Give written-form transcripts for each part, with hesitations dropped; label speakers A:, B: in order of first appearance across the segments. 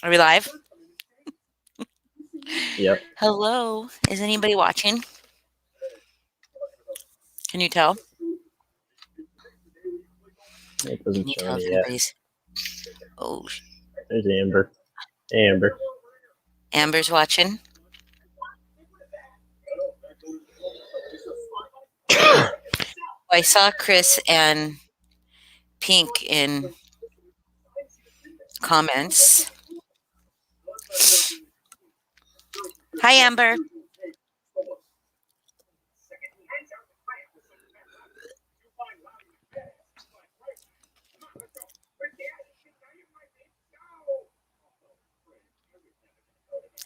A: Are we live?
B: Yep.
A: Hello. Is anybody watching? Can you tell?
B: It
A: Can
B: doesn't
A: you
B: show
A: tell if
B: any yet.
A: anybody's? Oh,
B: There's Amber. Hey, Amber.
A: Amber's watching. I saw Chris and Pink in comments. Hi, Amber.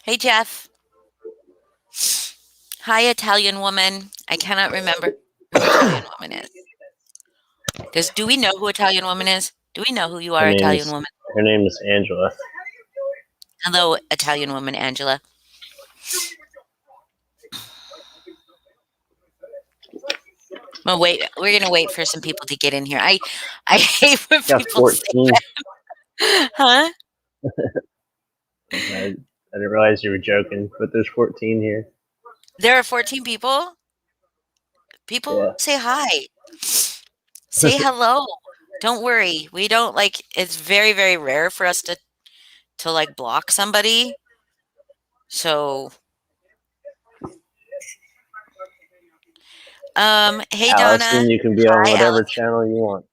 A: Hey, Jeff. Hi, Italian woman. I cannot remember who Italian woman is. Do we know who Italian woman is? Do we know who you
B: Her
A: are, Italian
B: name's
A: woman?
B: her name is Angela.
A: Hello, Italian woman, Angela. Well, wait. We're gonna wait for some people to get in here. I hate when
B: Got
A: people say
B: 14.
A: that. Huh?
B: I didn't realize you were joking, but there's 14 here.
A: There are 14 people. People
B: Yeah.
A: say hi. Say hello. Don't worry. We don't like it's very, very rare for us to like block somebody. So, hey Donna.
B: Allison, you can be on
A: Hi
B: whatever
A: Allison.
B: channel you want.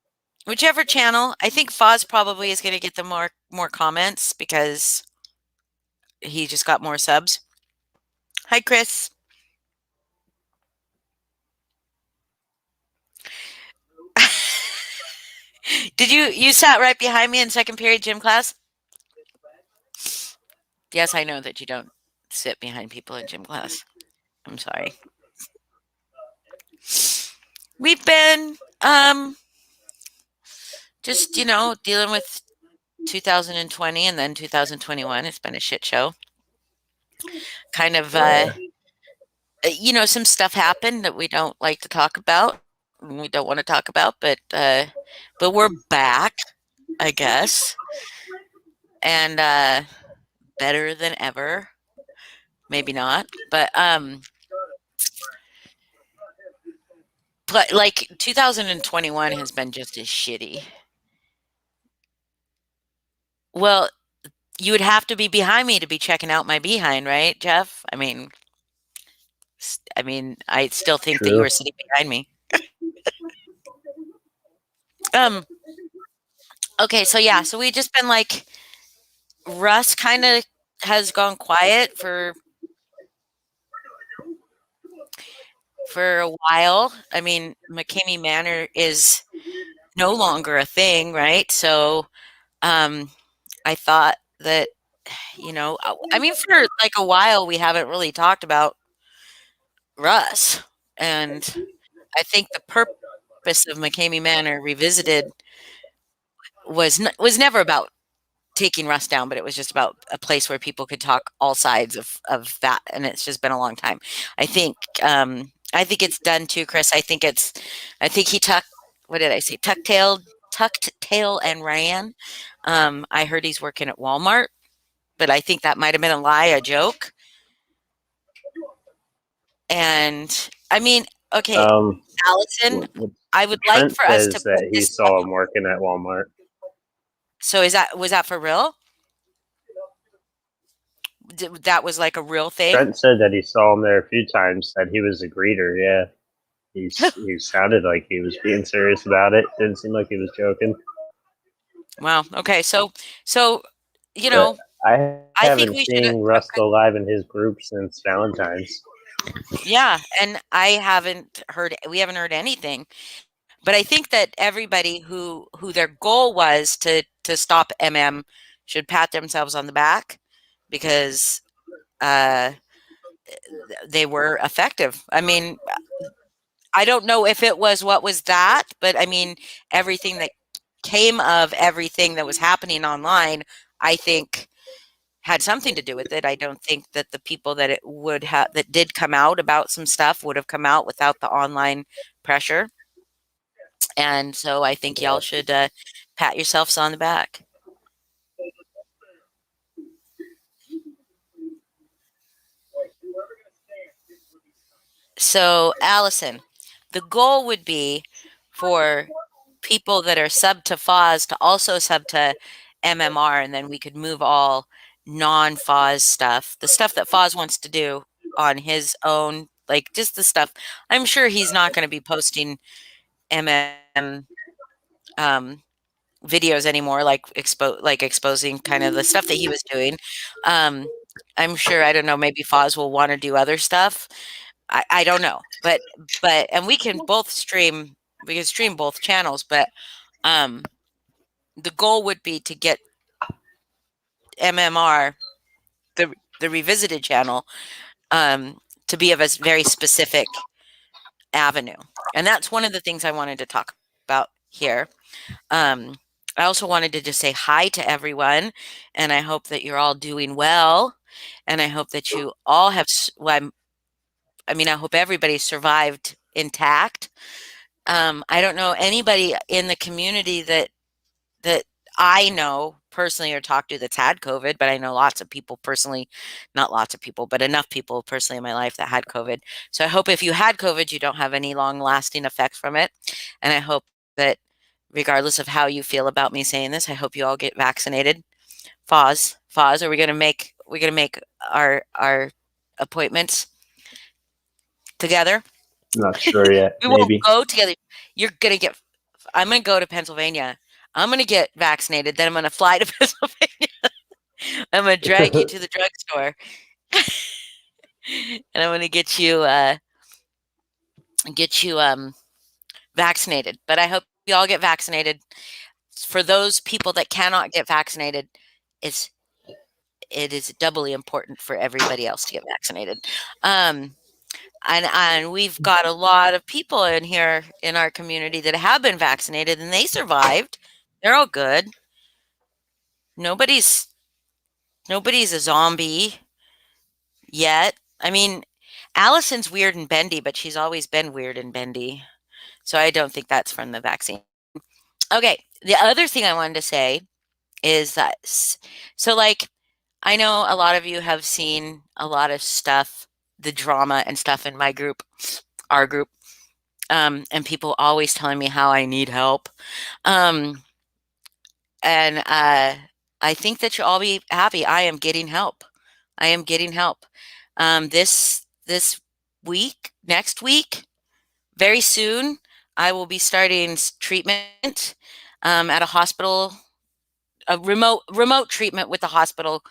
A: Whichever channel. I think Foz probably is gonna get the more comments because he just got more subs. Hi Chris. Did you sat right behind me in second period gym class? Yes, I know that you don't sit behind people in gym class. I'm sorry. We've been just, dealing with 2020 and then 2021. It's been a shit show. Kind of
B: Yeah.
A: some stuff happened that we don't like to talk about. And we don't want to talk about, but we're back, I guess. And better than ever. Maybe not. But like 2021 has been just as shitty. Well, you would have to be behind me to be checking out my behind, right, Jeff? I still think that you
B: True.
A: were sitting behind me. Um, okay, so yeah, so we just been like Russ kind of has gone quiet for a while. I mean, McKamey Manor is no longer a thing, right? So, um, I thought that, I mean, for like a while we haven't really talked about Russ, and I think the purpose of McKamey Manor Revisited was never about taking Russ down, but it was just about a place where people could talk all sides of that, and it's just been a long time. I think I think it's done too, Chris. I think he tucked. What did I say? Tucked tail and ran. I heard he's working at Walmart, but I think that might have been a lie, a joke. And I mean, okay,
B: Um,
A: Allison, I would like
B: Trent
A: for us to
B: says
A: put
B: that he
A: this
B: saw him working at Walmart.
A: so was that for real? That was like a real thing?
B: Trent said that he saw him there a few times. That he was a greeter. Yeah. He sounded like he was being serious about it. Didn't seem like he was joking.
A: Wow. Okay. So, you
B: But
A: know,
B: I
A: I think
B: haven't
A: we should.
B: seen Russ go live in his group since Valentine's.
A: Yeah, and we haven't heard anything. But I think that everybody who their goal was to stop MM should pat themselves on the back because uh, they were effective. I mean, I don't know if it was what was that, but I mean, everything that came of everything that was happening online, I think had something to do with it. I don't think that the people that it would have that did come out about some stuff would have come out without the online pressure. And so I think y'all
B: Yeah.
A: should pat yourselves on the back. So, Allison, the goal would be for people that are sub to FOS to also sub to MMR, and then we could move all non-FOS stuff, the stuff that FOS wants to do on his own, like just the stuff. I'm sure he's not going to be posting MM um, videos anymore, like exposing kind of the stuff that he was doing. Um, I'm sure, I don't know, maybe FOS will want to do other stuff. I don't know, but and we can stream both channels, but um, the goal would be to get MMR, the revisited channel, to be of a very specific avenue, and that's one of the things I wanted to talk about here. Um, I also wanted to just say hi to everyone, and I hope that you're all doing well, and I hope that you all have. Well, I mean, I hope everybody survived intact. I don't know anybody in the community that I know personally or talk to that's had COVID, but I know lots of people personally, not lots of people, but enough people personally in my life that had COVID. So I hope if you had COVID, you don't have any long lasting effects from it. And I hope that regardless of how you feel about me saying this, I hope you all get vaccinated. Foz, are we gonna make our appointments together?
B: Not sure yet.
A: We won't
B: Maybe.
A: go together. You're gonna get I'm gonna go to Pennsylvania. I'm gonna get vaccinated, then I'm gonna fly to Pennsylvania. I'm gonna drag you to the drugstore, and I'm gonna get you vaccinated. But I hope you all get vaccinated. For those people that cannot get vaccinated, it's it is doubly important for everybody else to get vaccinated. Um, and we've got a lot of people in here in our community that have been vaccinated and they survived. They're all good. Nobody's nobody's a zombie yet. I mean, Allison's weird and bendy, but she's always been weird and bendy. So I don't think that's from the vaccine. Okay, the other thing I wanted to say is that so like I know a lot of you have seen a lot of stuff, the drama and stuff in my group, our group, and people always telling me how I need help. Um, and I think that you'll all be happy. I am getting help. I am getting help. This week, next week, very soon, I will be starting treatment at a hospital, a remote treatment with a hospital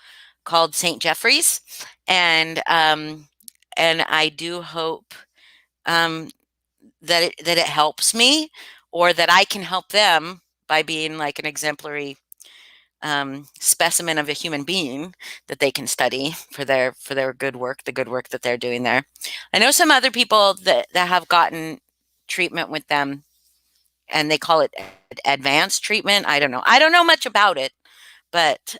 A: called St. Jeffrey's, and and I do hope um, that it helps me, or that I can help them by being like an exemplary specimen of a human being that they can study for their good work, the good work that they're doing there. I know some other people that have gotten treatment with them, and they call it advanced treatment. I don't know. I don't know much about it, but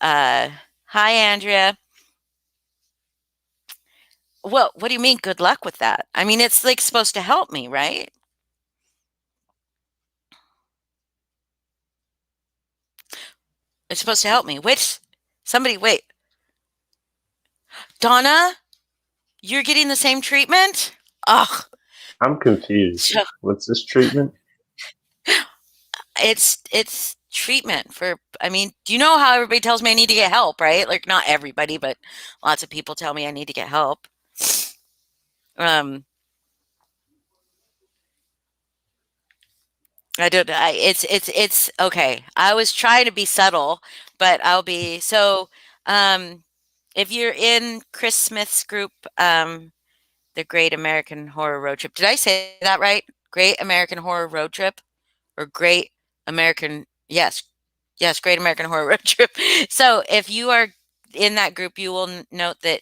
A: hi Andrea. Well, what do you mean good luck with that? I mean, it's like supposed to help me, right? It's supposed to help me. Which somebody wait, Donna, you're getting the same treatment? Ugh.
B: I'm confused.
A: So
B: What's this treatment?
A: it's treatment for, I mean, do you know how everybody tells me I need to get help, right? Like not everybody, but lots of people tell me I need to get help. Um I don't it's okay. I was trying to be subtle, but I'll be so if you're in Chris Smith's group, the Great American Horror Road Trip. Did I say that right? Great American Horror Road Trip or Great American, yes. Yes, Great American Horror Road Trip. So if you are in that group, you will note that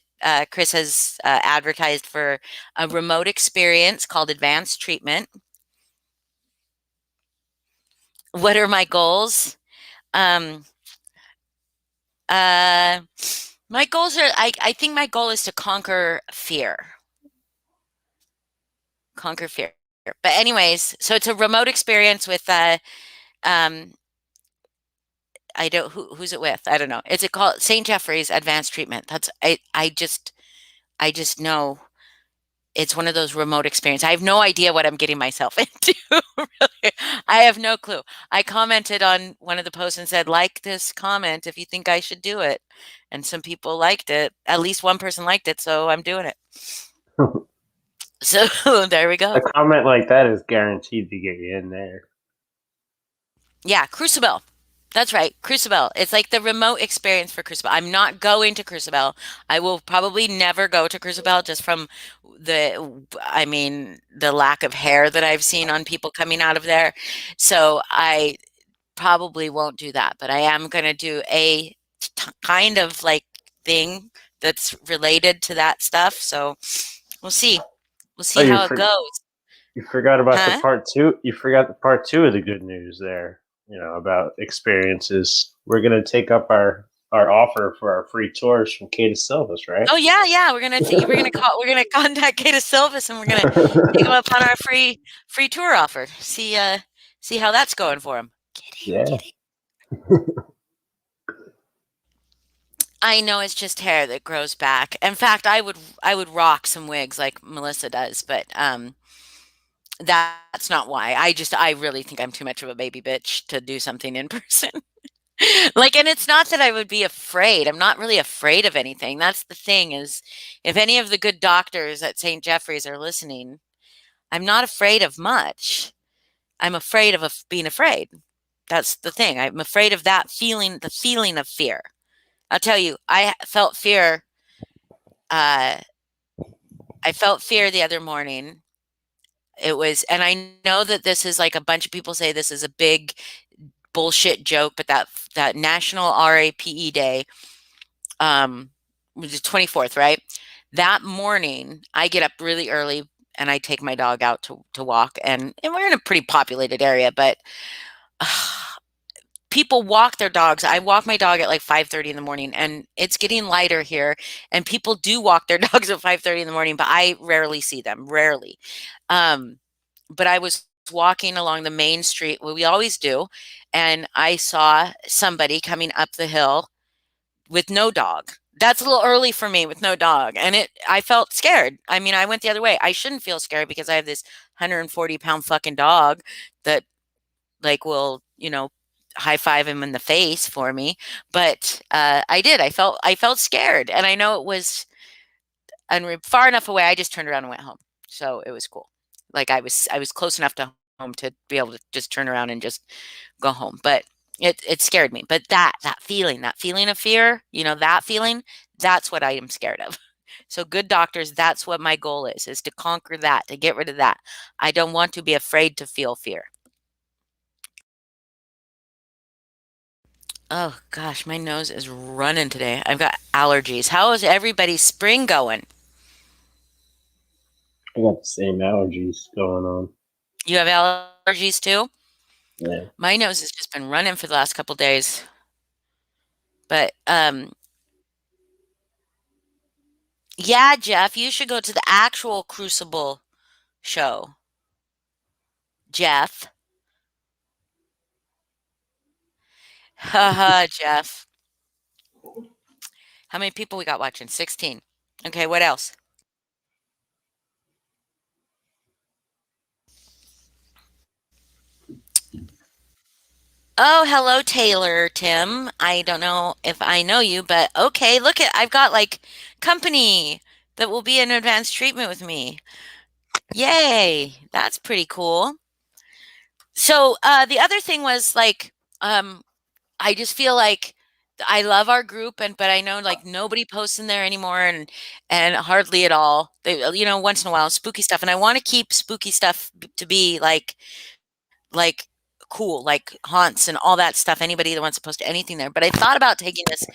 A: Chris has advertised for a remote experience called Advanced Treatment. What are my goals? Um, uh, my goals are, I think my goal is to conquer fear. Conquer fear. But anyways, so it's a remote experience with um, I don't who's it with? I don't know. It's it called St. Jeffrey's Advanced Treatment. That's I just know it's one of those remote experiences. I have no idea what I'm getting myself into. Really. I have no clue. I commented on one of the posts and said, like this comment if you think I should do it. And some people liked it. At least one person liked it, so I'm doing it. So there we
B: A
A: go.
B: comment like that is guaranteed to get you in there.
A: Yeah, Crucible. That's right, Crucible. It's like the remote experience for Crucible. I'm not going to Crucible. I will probably never go to Crucible just from I mean, the lack of hair that I've seen on people coming out of there. So I probably won't do that, but I am going to do a kind of like thing that's related to that stuff. So we'll see. We'll
B: Oh,
A: see how it goes.
B: you forgot about the
A: Huh?
B: part two. You forgot the part two of the good news there. You know about experiences. We're gonna take up our offer for our free tours from Kate Silvis, right?
A: Oh yeah, yeah. We're gonna contact Kata Silvis and we're gonna take him up on our free tour offer. See how that's going for him. Kidding,
B: Yeah.
A: kidding. I know it's just hair that grows back. In fact, I would rock some wigs like Melissa does, but that's not why. I really think I'm too much of a baby bitch to do something in person. Like, and it's not that I would be afraid. I'm not really afraid of anything. That's the thing is, if any of the good doctors at St. Jeffrey's are listening, I'm not afraid of much. I'm afraid of being afraid. That's the thing. I'm afraid of that feeling, the feeling of fear. I'll tell you, felt fear. Uh, I felt fear the other morning. It was, and I know that this is like a bunch of people say this is a big bullshit joke, but that National RAPE Day, was the 24th, right? That morning, I get up really early and I take my dog out to walk, and we're in a pretty populated area, but people walk their dogs. I walk my dog at like 5:30 in the morning, and it's getting lighter here, and people do walk their dogs at 5:30 in the morning, but I rarely see them, rarely. Um, but I was walking along the main street, what we always do, and I saw somebody coming up the hill with no dog. That's a little early for me with no dog, and I felt scared. I mean, I went the other way. I shouldn't feel scared because I have this 140-pound fucking dog that like will, high five him in the face for me. But I did. I felt scared, and I know it was far enough away. I just turned around and went home, so it was cool. Like I was close enough to home to be able to just turn around and just go home. But it scared me. But that feeling of fear, that feeling, that's what I am scared of. So good doctors, that's what my goal is to conquer that, to get rid of that. I don't want to be afraid to feel fear. Oh gosh, my nose is running today. I've got allergies. How is everybody's spring going?
B: I got the same allergies going on.
A: You have allergies too?
B: Yeah.
A: My nose has just been running for the last couple days. But yeah, Jeff, you should go to the actual Crucible show. Jeff. Haha, Jeff. How many people we got watching? 16. Okay, what else? Oh, hello, Taylor, Tim. I don't know if I know you, but okay, look at I've got like company that will be in advanced treatment with me. Yay, that's pretty cool. So, the other thing was like, um, I just feel like I love our group, but I know like nobody posts in there anymore, and hardly at all. They, once in a while, spooky stuff, and I want to keep spooky stuff to be like cool, like haunts and all that stuff. Anybody that wants to post anything there, but I thought about taking this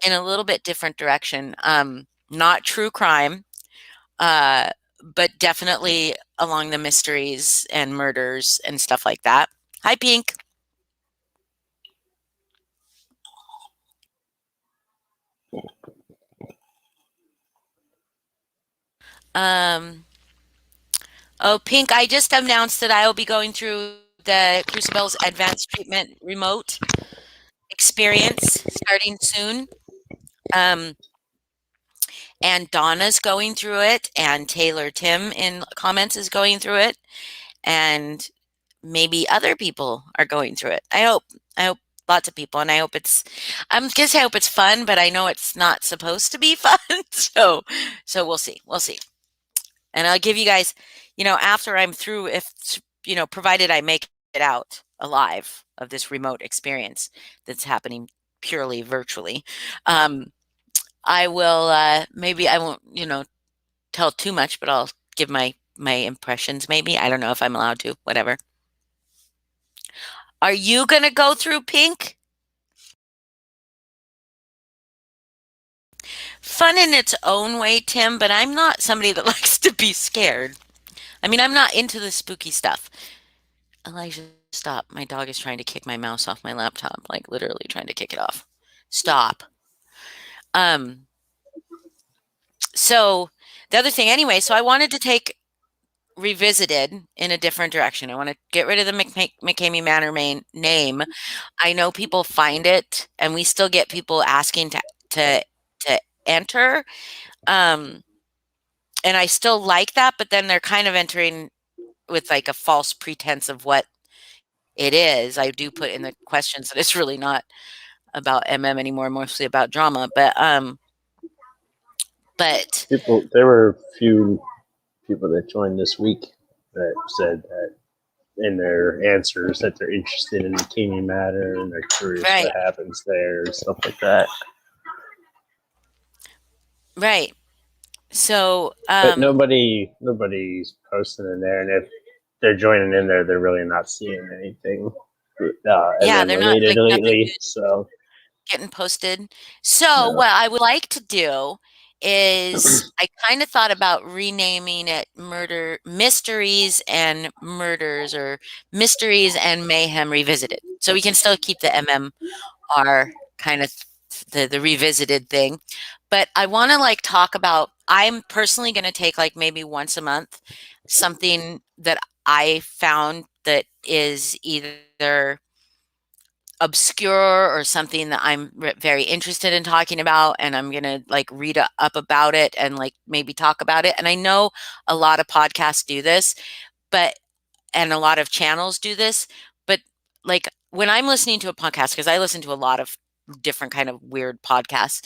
A: in a little bit different direction. Not true crime, uh, but definitely along the mysteries and murders and stuff like that. Hi, Pink. Um, oh, Pink, I just announced that I will be going through the Crucible's advanced treatment remote experience starting soon. Um, and Donna's going through it, and Taylor Tim in comments is going through it, and maybe other people are going through it. I hope. I hope lots of people, and I hope it's. I'm gonna say I hope it's fun, but I know it's not supposed to be fun. So we'll see. We'll see. And I'll give you guys, after I'm through, if provided I make it out alive of this remote experience that's happening purely virtually. I will maybe I won't, tell too much, but I'll give my impressions maybe. I don't know if I'm allowed to, whatever. Are you going to go through pink? Fun in its own way, Tim, but I'm not somebody that likes to be scared. I mean, I'm not into the spooky stuff. Elijah, stop. My dog is trying to kick my mouse off my laptop, like literally trying to kick it off. Stop. Um, so the other thing anyway, so I wanted to take Revisited in a different direction. I want to get rid of the McCamey Manor name. I know people find it, and we still get people asking to to enter. And I still like that, but then they're kind of entering with like a false pretense of what it is. I do put in the questions that it's really not about MM anymore, mostly about drama. But
B: There were a few people that joined this week that said that in their answers that they're interested in the Kingdom Matter and they're curious
A: right,
B: what happens there and stuff like that.
A: right. So
B: But nobody's posting in there, and if they're joining in there, they're really not seeing anything and
A: yeah,
B: then
A: they're not
B: related
A: like nothing
B: lately. So
A: getting posted. So
B: no.
A: what I would like to do is I kind of thought about renaming it Murder Mysteries and Murders or Mysteries and Mayhem Revisited. So we can still keep the MMR kind of the revisited thing. But I want to like talk about I'm personally going to take like maybe once a month something that I found that is either obscure or something that I'm very interested in talking about, and I'm gonna like read up about it and like maybe talk about it. And I know a lot of podcasts do this, but and a lot of channels do this, but like when I'm listening to a podcast, because I listen to a lot of different kind of weird podcasts,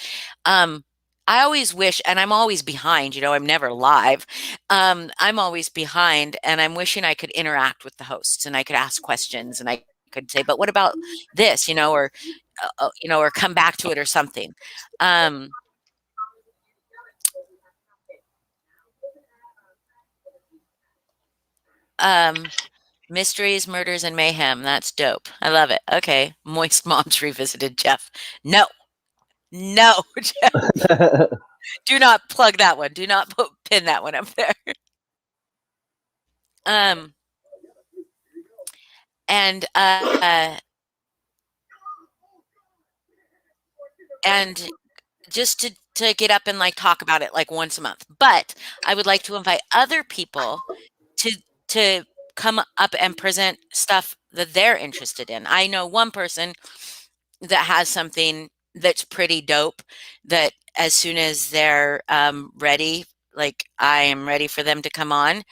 A: I always wish, and I'm always behind, I'm never live. I'm always behind, and I'm wishing I could interact with the hosts and I could ask questions and I could say, but what about this, or come back to it or something. Um, um, Mysteries, Murders, and Mayhem. That's dope. I love it. Okay. Moist Moms Revisited, Jeff. No, no, Jeff. Do not plug that one. Do not pin that one up there. Um, and and just to get up and like talk about it like once a month. But I would like to invite other people to to come up and present stuff that they're interested in. I know one person that has something that's pretty dope that as soon as they're ready, like I am ready for them to come on.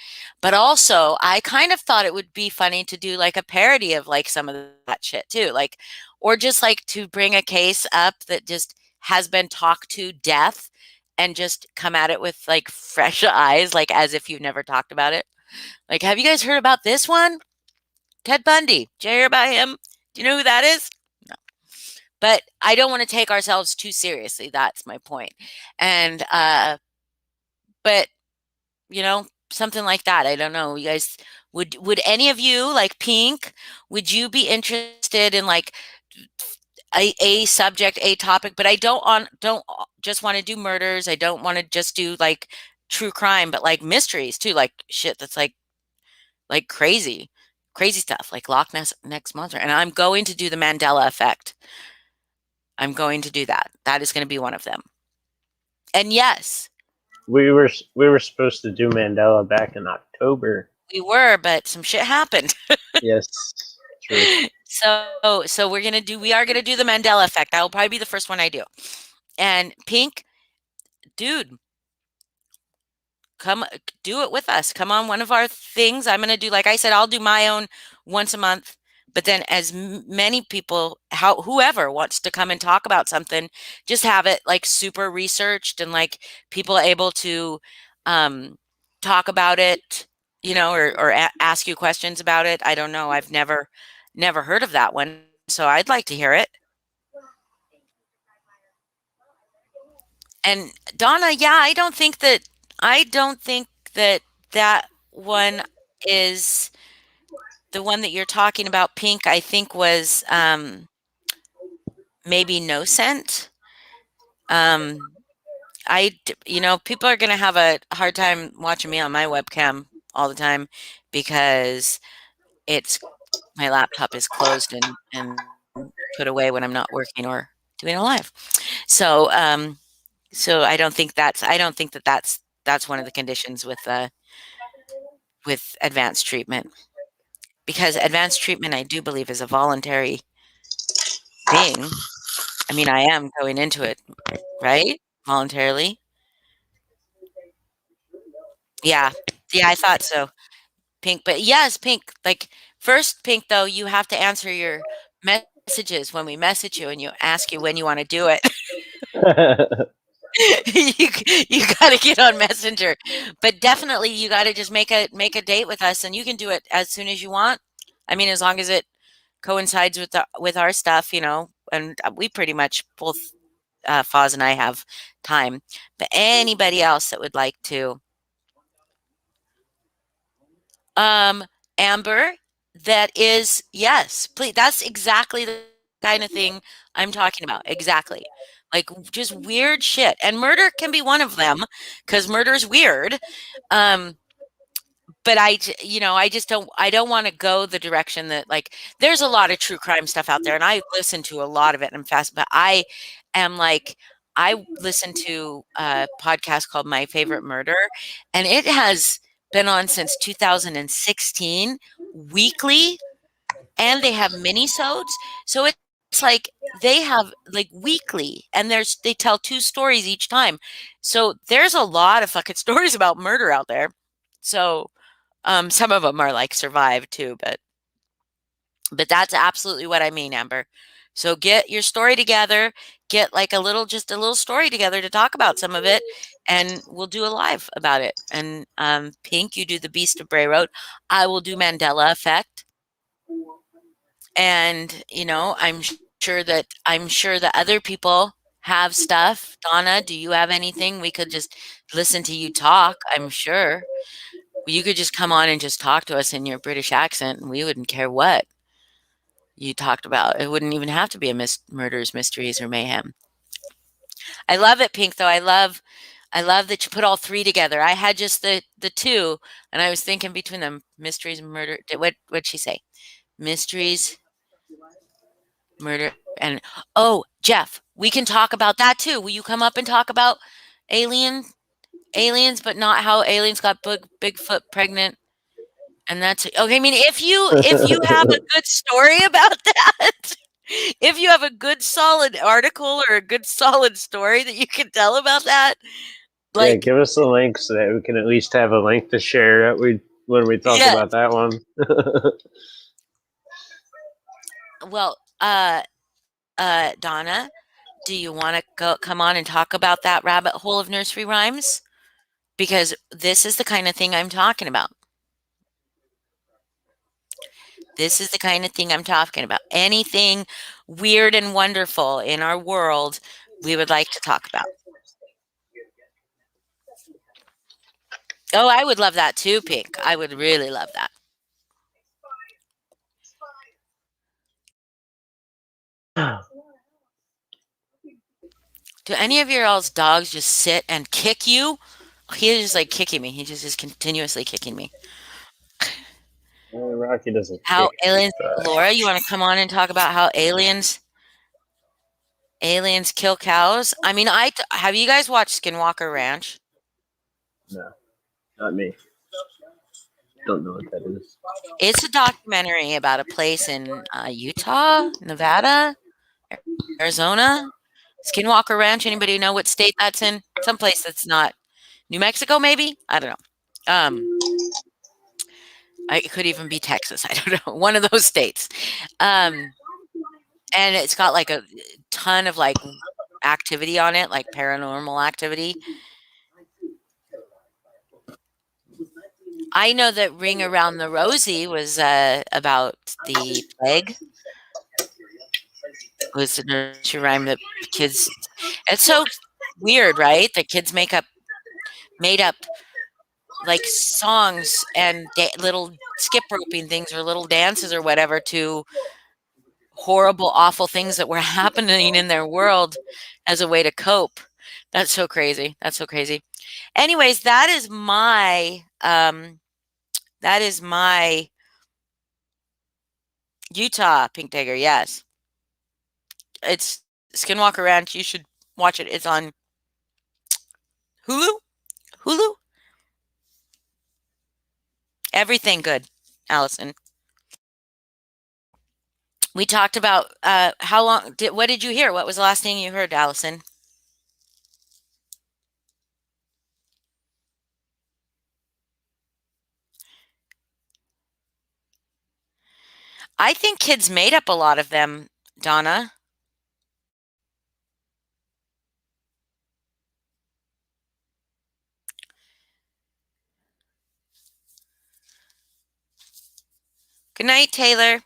A: But also, I kind of thought it would be funny to do like a parody of like some of that shit too, like, or just like to bring a case up that just has been talked to death and just come at it with like fresh eyes, like as if you've never talked about it. Like, have you guys heard about this one? Ted Bundy. Did you hear about him? Do you know who that is? No. But I don't want to take ourselves too seriously. That's my point. And but something like that. I don't know. You guys would any of you like Pink? Would you be interested in like a subject, a topic? But I don't just want to do murders. I don't want to just do like true crime, but like mysteries too, like shit that's like crazy stuff, like Loch Ness Monster. And I'm going to do the Mandela effect. I'm going to do that. That is going to be one of them. And yes,
B: we were supposed to do Mandela back in October.
A: we were, but some shit happened.
B: Yes, true.
A: So we are gonna do the Mandela effect. That will probably be the first one I do. And Pink, dude, come do it with us. Come on one of our things. I'm going to do, like I said, I'll do my own once a month. But then, as many people, whoever wants to come and talk about something, just have it like super researched and like people able to um, talk about it, or ask you questions about it. I don't know. I've never heard of that one, so I'd like to hear it. And Donna, yeah, I don't think that that one is the one that you're talking about. Pink, I think was maybe no scent. Um, people are gonna have a hard time watching me on my webcam all the time because it's my laptop is closed and put away when I'm not working or doing a live. So so I don't think that that's one of the conditions with advanced treatment, because advanced treatment I do believe is a voluntary thing. I mean, I am going into it, right? Voluntarily. Yeah. Yeah, I thought so. Pink, but yes, Pink. Like first, Pink, though, you have to answer your messages when we message you and you ask you when you want to do it. You got to get on Messenger, but definitely you got to just make a date with us, and you can do it as soon as you want. I mean, as long as it coincides with our stuff, and we pretty much both Foz and I have time. But anybody else that would like to, um, Amber, that is yes, please. That's exactly the kind of thing I'm talking about. Exactly. Like just weird shit. And murder can be one of them because murder is weird. Um, but I just I don't want to go the direction that, like, there's a lot of true crime stuff out there and I listen to a lot of it and I'm fast, but am like I listen to a podcast called My Favorite Murder, and it has been on since 2016 weekly, and they have mini-sodes. So it's like they have like weekly, and they tell two stories each time. So there's a lot of fucking stories about murder out there. So some of them are like survived too, but that's absolutely what I mean, Amber. So get your story together, get like just a little story together to talk about some of it, and we'll do a live about it. And Pink, you do the Beast of Bray Road. I will do Mandela Effect. And I'm sure that other people have stuff. Donna, do you have anything? We could just listen to you talk, I'm sure. You could just come on and just talk to us in your British accent, and we wouldn't care what you talked about. It wouldn't even have to be a murders, mysteries, or mayhem. I love it, Pink. Though I love that you put all three together. I had just the two, and I was thinking between them, mysteries, and murder. What'd she say? Mysteries, murder, and oh, Jeff, we can talk about that too. Will you come up and talk about alien aliens, but not how aliens got Bigfoot pregnant? And that's okay. I mean, if you have a good story about that, if you have a good solid article or a good solid story that you can tell about that,
B: Yeah,
A: like,
B: give us a link so that we can at least have a link to share that when we talk
A: yeah,
B: about that one.
A: well, Donna, do you want to come on and talk about that rabbit hole of nursery rhymes? Because this is the kind of thing I'm talking about. This is the kind of thing I'm talking about. Anything weird and wonderful in our world, we would like to talk about. Oh, I would love that too, Pink. I would really love that. Do any of your all's dogs just sit and kick you? He's just like kicking me. He just is continuously kicking me.
B: Rocky doesn't
A: How
B: kick.
A: aliens, Laura, you want to come on and talk about how aliens kill cows? I mean, have you guys watched Skinwalker Ranch?
B: No, not me. Don't know what that is.
A: It's a documentary about a place in Utah, Nevada, Arizona, Skinwalker Ranch. Anybody know what state that's in? Someplace that's not New Mexico, maybe? I don't know. It could even be Texas. I don't know. One of those states. Um, and it's got like a ton of like activity on it, like paranormal activity. I know that Ring Around the Rosie was about the plague. It was a nursery rhyme that kids. It's so weird, right? That kids made up like songs and little skip roping things or little dances or whatever to horrible, awful things that were happening in their world as a way to cope. That's so crazy. That's so crazy. Anyways, that is my Utah pink tiger. Yes. It's Skinwalker Ranch. You should watch it. It's on Hulu. Hulu. Everything good, Allison. We talked about how long did what did you hear? What was the last thing you heard, Allison? I think kids made up a lot of them, Donna. Good night, Taylor.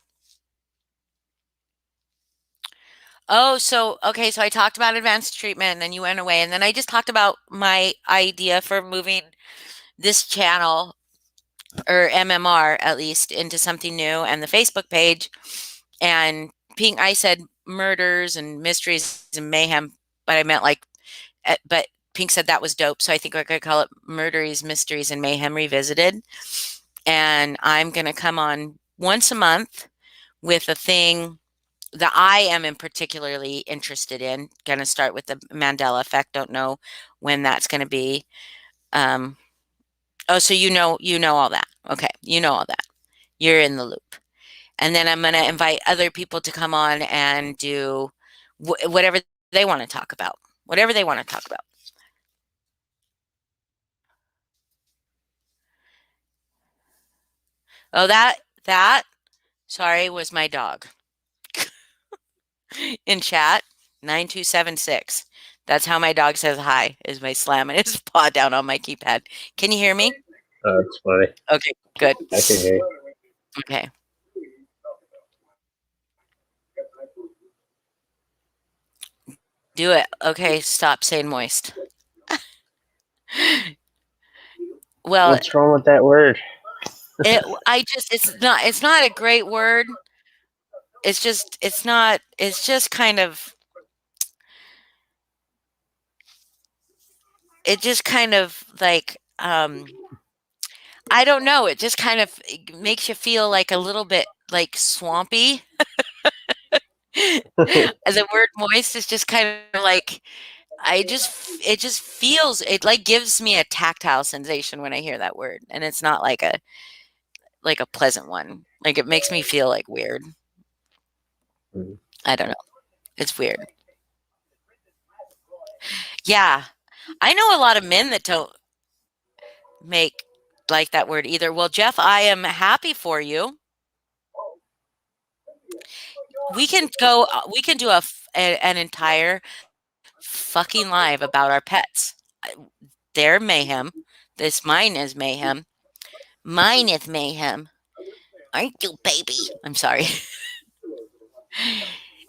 A: Oh, so okay, so I talked about advanced treatment and then you went away and then I just talked about my idea for moving this channel or MMR at least into something new and the Facebook page and Pink I said murders and mysteries and mayhem, but I meant like but Pink said that was dope, so I think I could call it Murderies, Mysteries and Mayhem Revisited. And I'm going to come on once a month with a thing that I am in particularly interested in. Going to start with the Mandela effect. Don't know when that's going to be. Um, oh, so you know all that. Okay, you know all that. You're in the loop. And then I'm going to invite other people to come on and do whatever they want to talk about. Whatever they want to talk about. Oh, that sorry was my dog in chat 9276. That's how my dog says hi, is by slamming his paw down on my keypad. Can you hear me?
B: Oh, it's funny.
A: Okay, good.
B: I can hear you.
A: Okay. Do it. Okay, stop saying moist. Well,
B: What's wrong with that word?
A: it's not a great word. It's just kind of it just kind of like I don't know, it just kind of makes you feel like a little bit like swampy. The word moist is just kind of like it just feels it like gives me a tactile sensation when I hear that word, and it's not like a pleasant one. Like it makes me feel like weird.
B: Mm.
A: I don't know. It's weird. Yeah. I know a lot of men that don't make like that word either. Well, Jeff, I am happy for you. We can do an entire fucking live about our pets. They're mayhem. This mine is mayhem. Mine is mayhem. Aren't you, baby? I'm sorry.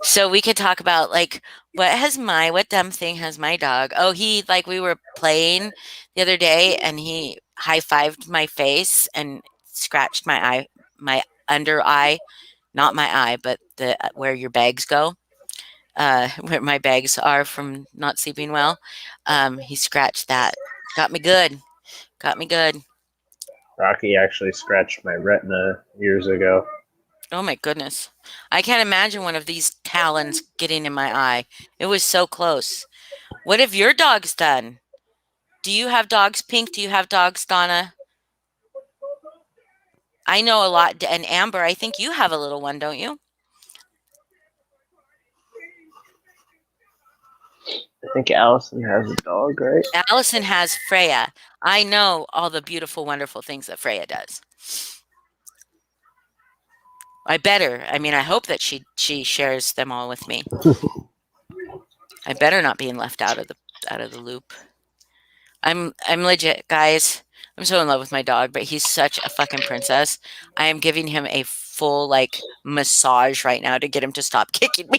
A: So we could talk about like what dumb thing has my dog? Oh, he like we were playing the other day and he high-fived my face and scratched my under eye, not my eye, but the where your bags go, where my bags are from not sleeping well. He scratched that. Got me good. Got me good.
B: Rocky actually scratched my retina years ago.
A: Oh my goodness. I can't imagine one of these talons getting in my eye. It was so close. What have your dogs done? Do you have dogs, Pink? Do you have dogs, Donna? I know a lot. And Amber, I think you have a little one, don't you?
B: I think Allison has a dog, right?
A: Allison has Freya. I know all the beautiful, wonderful things that Freya does. I better. I mean, I hope that she shares them all with me. I better not being left out of the loop. I'm legit, guys. I'm so in love with my dog, but he's such a fucking princess. I am giving him a full like massage right now to get him to stop kicking me.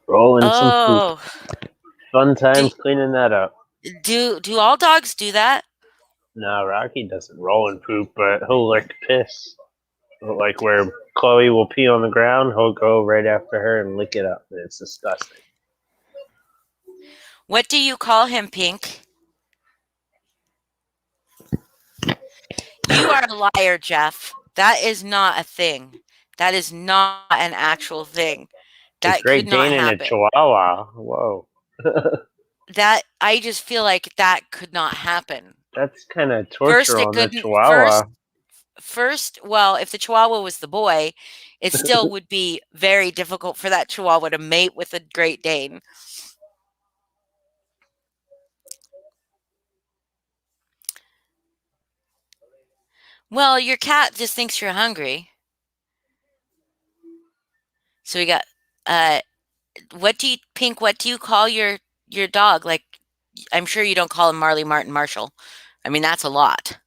B: Rolling some poop.
A: Oh,
B: Fun
A: do
B: times cleaning that up.
A: do all dogs do that?
B: No, Rocky doesn't roll in poop, but he'll lick piss. Like where Chloe will pee on the ground, he'll go right after her and lick it up. It's disgusting.
A: What do you call him, Pink? You are a liar, Jeff. That is not a thing. That is not an actual thing.
B: A
A: That could
B: Great
A: not
B: Dane and a
A: happen.
B: Chihuahua. Whoa.
A: That I just feel like that could not happen.
B: That's kind of
A: First,
B: torture
A: it
B: on the
A: couldn't.
B: Chihuahua.
A: Well, if the Chihuahua was the boy, it still would be very difficult for that Chihuahua to mate with a Great Dane. Well, your cat just thinks you're hungry. So we got uh what do you call your dog? Like I'm sure you don't call him Marley Martin Marshall. I mean, that's a lot.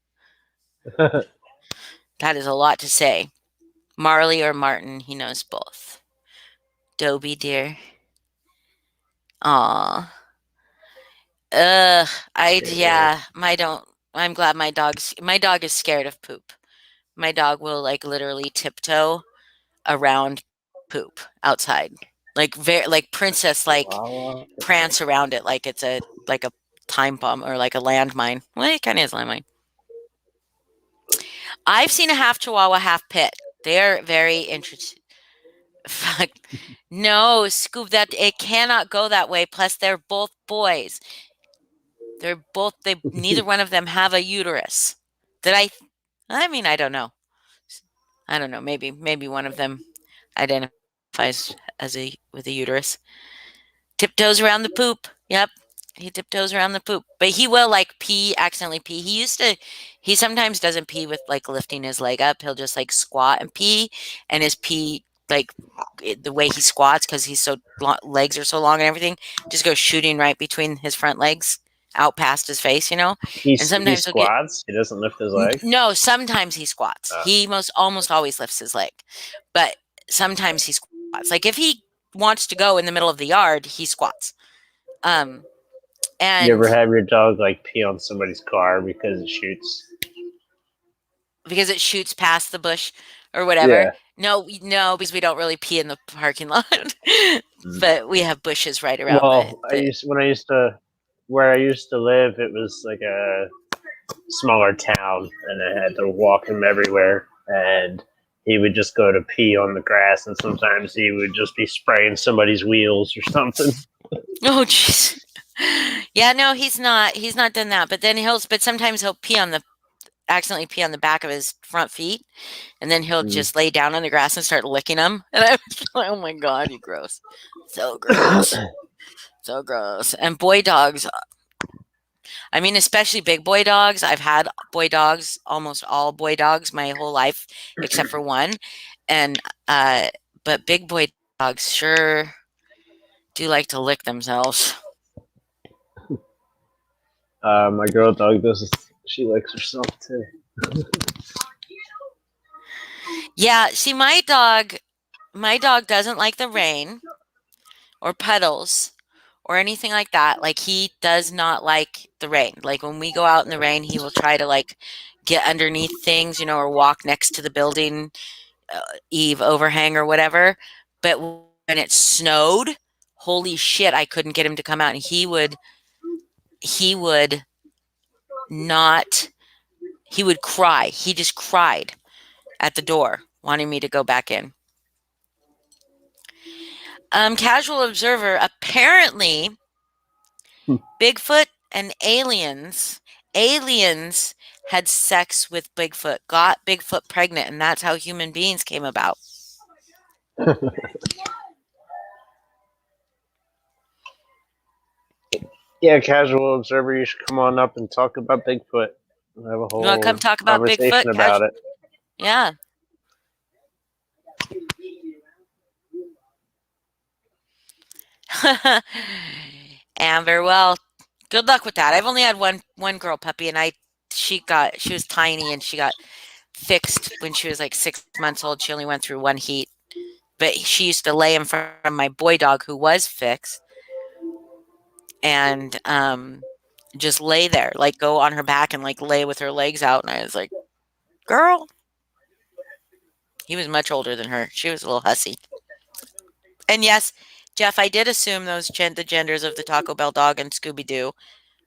A: That is a lot to say. Marley or Martin, he knows both. Dobie dear. Aw. Ugh.
B: Yeah.
A: My don't I'm glad my dog is scared of poop. My dog will like literally tiptoe around poop outside. Like princess like
B: Chihuahua.
A: prance around it like a time bomb or like a landmine. Well, it kind of is a landmine. I've seen a half Chihuahua, half Pit. They're very interesting. Fuck. No, Scoop, that it cannot go that way. Plus, they're both boys. They neither one of them have a uterus. Did I mean, I don't know. I don't know. Maybe one of them identifies as a with a uterus. Tiptoes around the poop. Yep. He tiptoes around the poop. But he will like accidentally pee. He sometimes doesn't pee with like lifting his leg up. He'll just like squat and pee. And his pee, like the way he squats, because legs are so long and everything, just goes shooting right between his front legs out past his face, you know? And
B: He
A: sometimes he'll get,
B: squats. He doesn't lift his leg.
A: no, sometimes he squats.
B: Uh,
A: He almost always lifts his leg. But sometimes he squats. Like if he wants to go in the middle of the yard, he squats. Um,
B: you ever
A: and
B: have your dog like pee on somebody's car because it shoots?
A: because it shoots past the bush or whatever.
B: Yeah.
A: No, because we don't really pee in the parking lot, but we have bushes right around
B: Well,
A: the.
B: I used to where I used to live, it was like a smaller town, and I had to walk him everywhere. And he would just go to pee on the grass, and sometimes he would just be spraying somebody's wheels or something.
A: Oh, jeez. Yeah, no, he's not. He's not done that. But sometimes he'll accidentally pee on the back of his front feet, and then he'll
B: Mm.
A: just lay down on the grass and start licking them. And I was like, oh my god, you gross, so gross, so gross. And boy dogs, I mean, especially big boy dogs. I've had boy dogs, almost all boy dogs, my whole life, except for one. And but big boy dogs sure do like to lick themselves.
B: My girl dog does. She likes herself too.
A: Yeah, see, my dog doesn't like the rain or puddles or anything like that. Like he does not like the rain. Like when we go out in the rain, he will try to like get underneath things, you know, or walk next to the building eave overhang or whatever. But when it snowed, holy shit, I couldn't get him to come out. And he would not, he would cry. He just cried at the door, wanting me to go back in. Casual observer, apparently Bigfoot and aliens had sex with Bigfoot, got Bigfoot pregnant, and that's how human beings came about.
B: Yeah, casual observer, you should come on up and talk about Bigfoot. We'll have a
A: You want to come
B: whole
A: talk about Bigfoot?
B: conversation about it.
A: Yeah. Amber, well, good luck with that. I've only had one girl puppy, and she was tiny, and she got fixed when she was like 6 months old. She only went through one heat, but she used to lay him from my boy dog who was fixed, and just lay there, like go on her back and like lay with her legs out. And I was like, girl. He was much older than her. She was a little hussy. And yes, Jeff, I did assume the genders of the Taco Bell dog and Scooby Doo,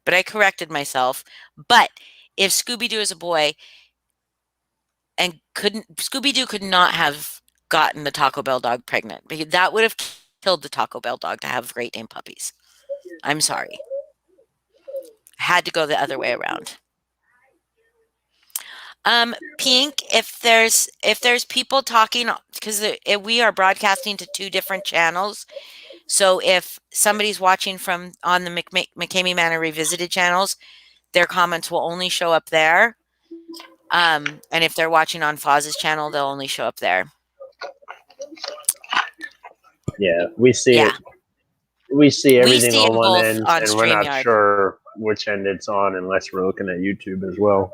A: but I corrected myself. But if Scooby Doo is a boy and Scooby Doo could not have gotten the Taco Bell dog pregnant, because that would have killed the Taco Bell dog to have Great Dane puppies. I'm sorry. Had to go the other way around. Pink, if there's people talking, because we are broadcasting to two different channels. So if somebody's watching from on the McCamey Manor Revisited channels, their comments will only show up there. And if they're watching on Foz's channel, they'll only show up there.
B: Yeah, we see
A: Yeah.
B: it. We see everything
A: see
B: on
A: them
B: one
A: both
B: end,
A: on
B: and we're not
A: StreamYard.
B: sure which end it's on unless we're looking at YouTube as well.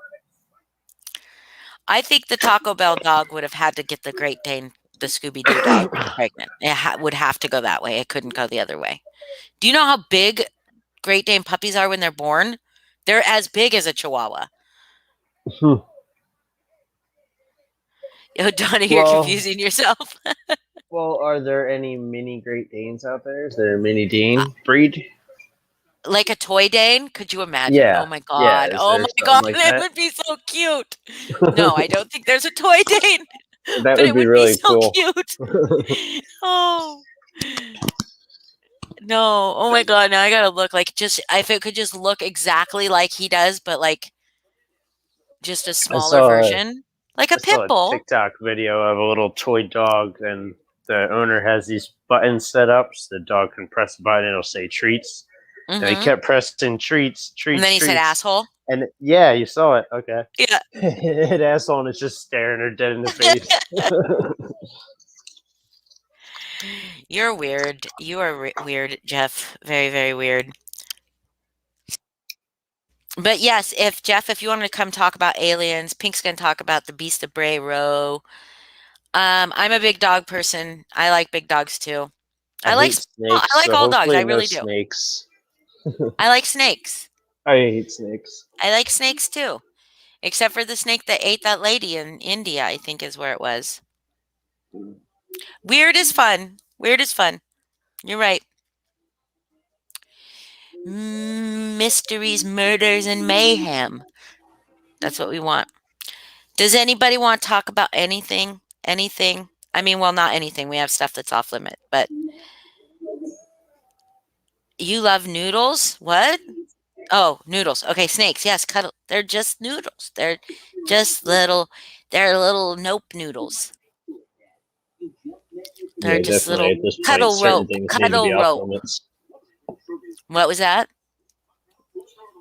A: I think the Taco Bell dog would have had to get the Great Dane, the Scooby Doo dog, pregnant. It would have to go that way. It couldn't go the other way. Do you know how big Great Dane puppies are when they're born? They're as big as a Chihuahua. Donna, you're
B: Well,
A: confusing yourself.
B: well, are there any mini Great Danes out there? Is there a mini Dane breed?
A: Like a toy Dane? Could you imagine?
B: Yeah,
A: Oh my
B: yeah.
A: god.
B: Is
A: Oh
B: there
A: my
B: something
A: god,
B: like
A: it
B: that?
A: would be so cute. No, I don't think there's a toy Dane,
B: That
A: but
B: would
A: it
B: be
A: would be
B: really
A: so
B: cool.
A: cute. Oh. No. Oh my god, now I gotta look like just if it could just look exactly like he does, but like just a
B: I
A: smaller
B: saw a,
A: version. Like a
B: I saw
A: pit
B: a
A: bull.
B: TikTok video of a little toy dog, and the owner has these buttons set up so the dog can press a button and it'll say treats. And he
A: Mm-hmm.
B: kept pressing treats,
A: And
B: treats,
A: then he said
B: treats.
A: asshole.
B: And yeah, you saw it. Okay.
A: Yeah.
B: Hit asshole, and it's just staring her dead in the face.
A: You're weird. You are weird, Jeff. Very, very weird. But yes, if you want to come talk about aliens, Pink's gonna talk about the Beast of Bray Row. I'm a big dog person. I like big dogs too.
B: I hate
A: I
B: snakes,
A: like
B: so
A: all dogs. I
B: hopefully no
A: really do.
B: snakes.
A: I like snakes.
B: I hate snakes.
A: I like snakes too. Except for the snake that ate that lady in India, I think is where it was. Weird is fun. Weird is fun. You're right. Mysteries, murders, and mayhem. That's what we want. Does anybody want to talk about anything? Anything? I mean, well, not anything. We have stuff that's off limit, but you love noodles? What? Oh, noodles. Okay, snakes. Yes, cuddle. They're just noodles. Just little, they're little nope noodles. They're
B: Yeah,
A: just
B: definitely.
A: little
B: At this point,
A: cuddle
B: certain
A: rope,
B: things need to be
A: cuddle
B: off
A: rope.
B: limits.
A: What was that?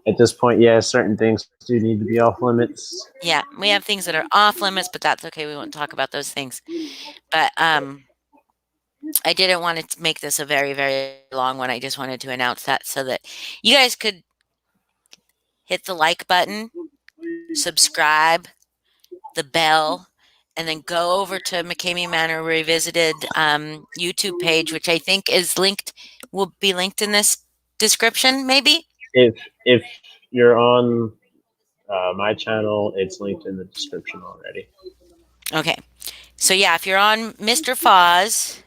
B: At this point, yeah, certain things do need to be off limits.
A: Yeah, we have things that are off limits, but that's okay. We won't talk about those things. But I didn't want to make this a very, very long one. I just wanted to announce that so that you guys could hit the like button, subscribe, the bell, and then go over to McCamey Manor Revisited YouTube page, which I think will be linked in this description, maybe?
B: If you're on my channel, it's linked in the description already.
A: Okay. So yeah, if you're on Mr. Foz,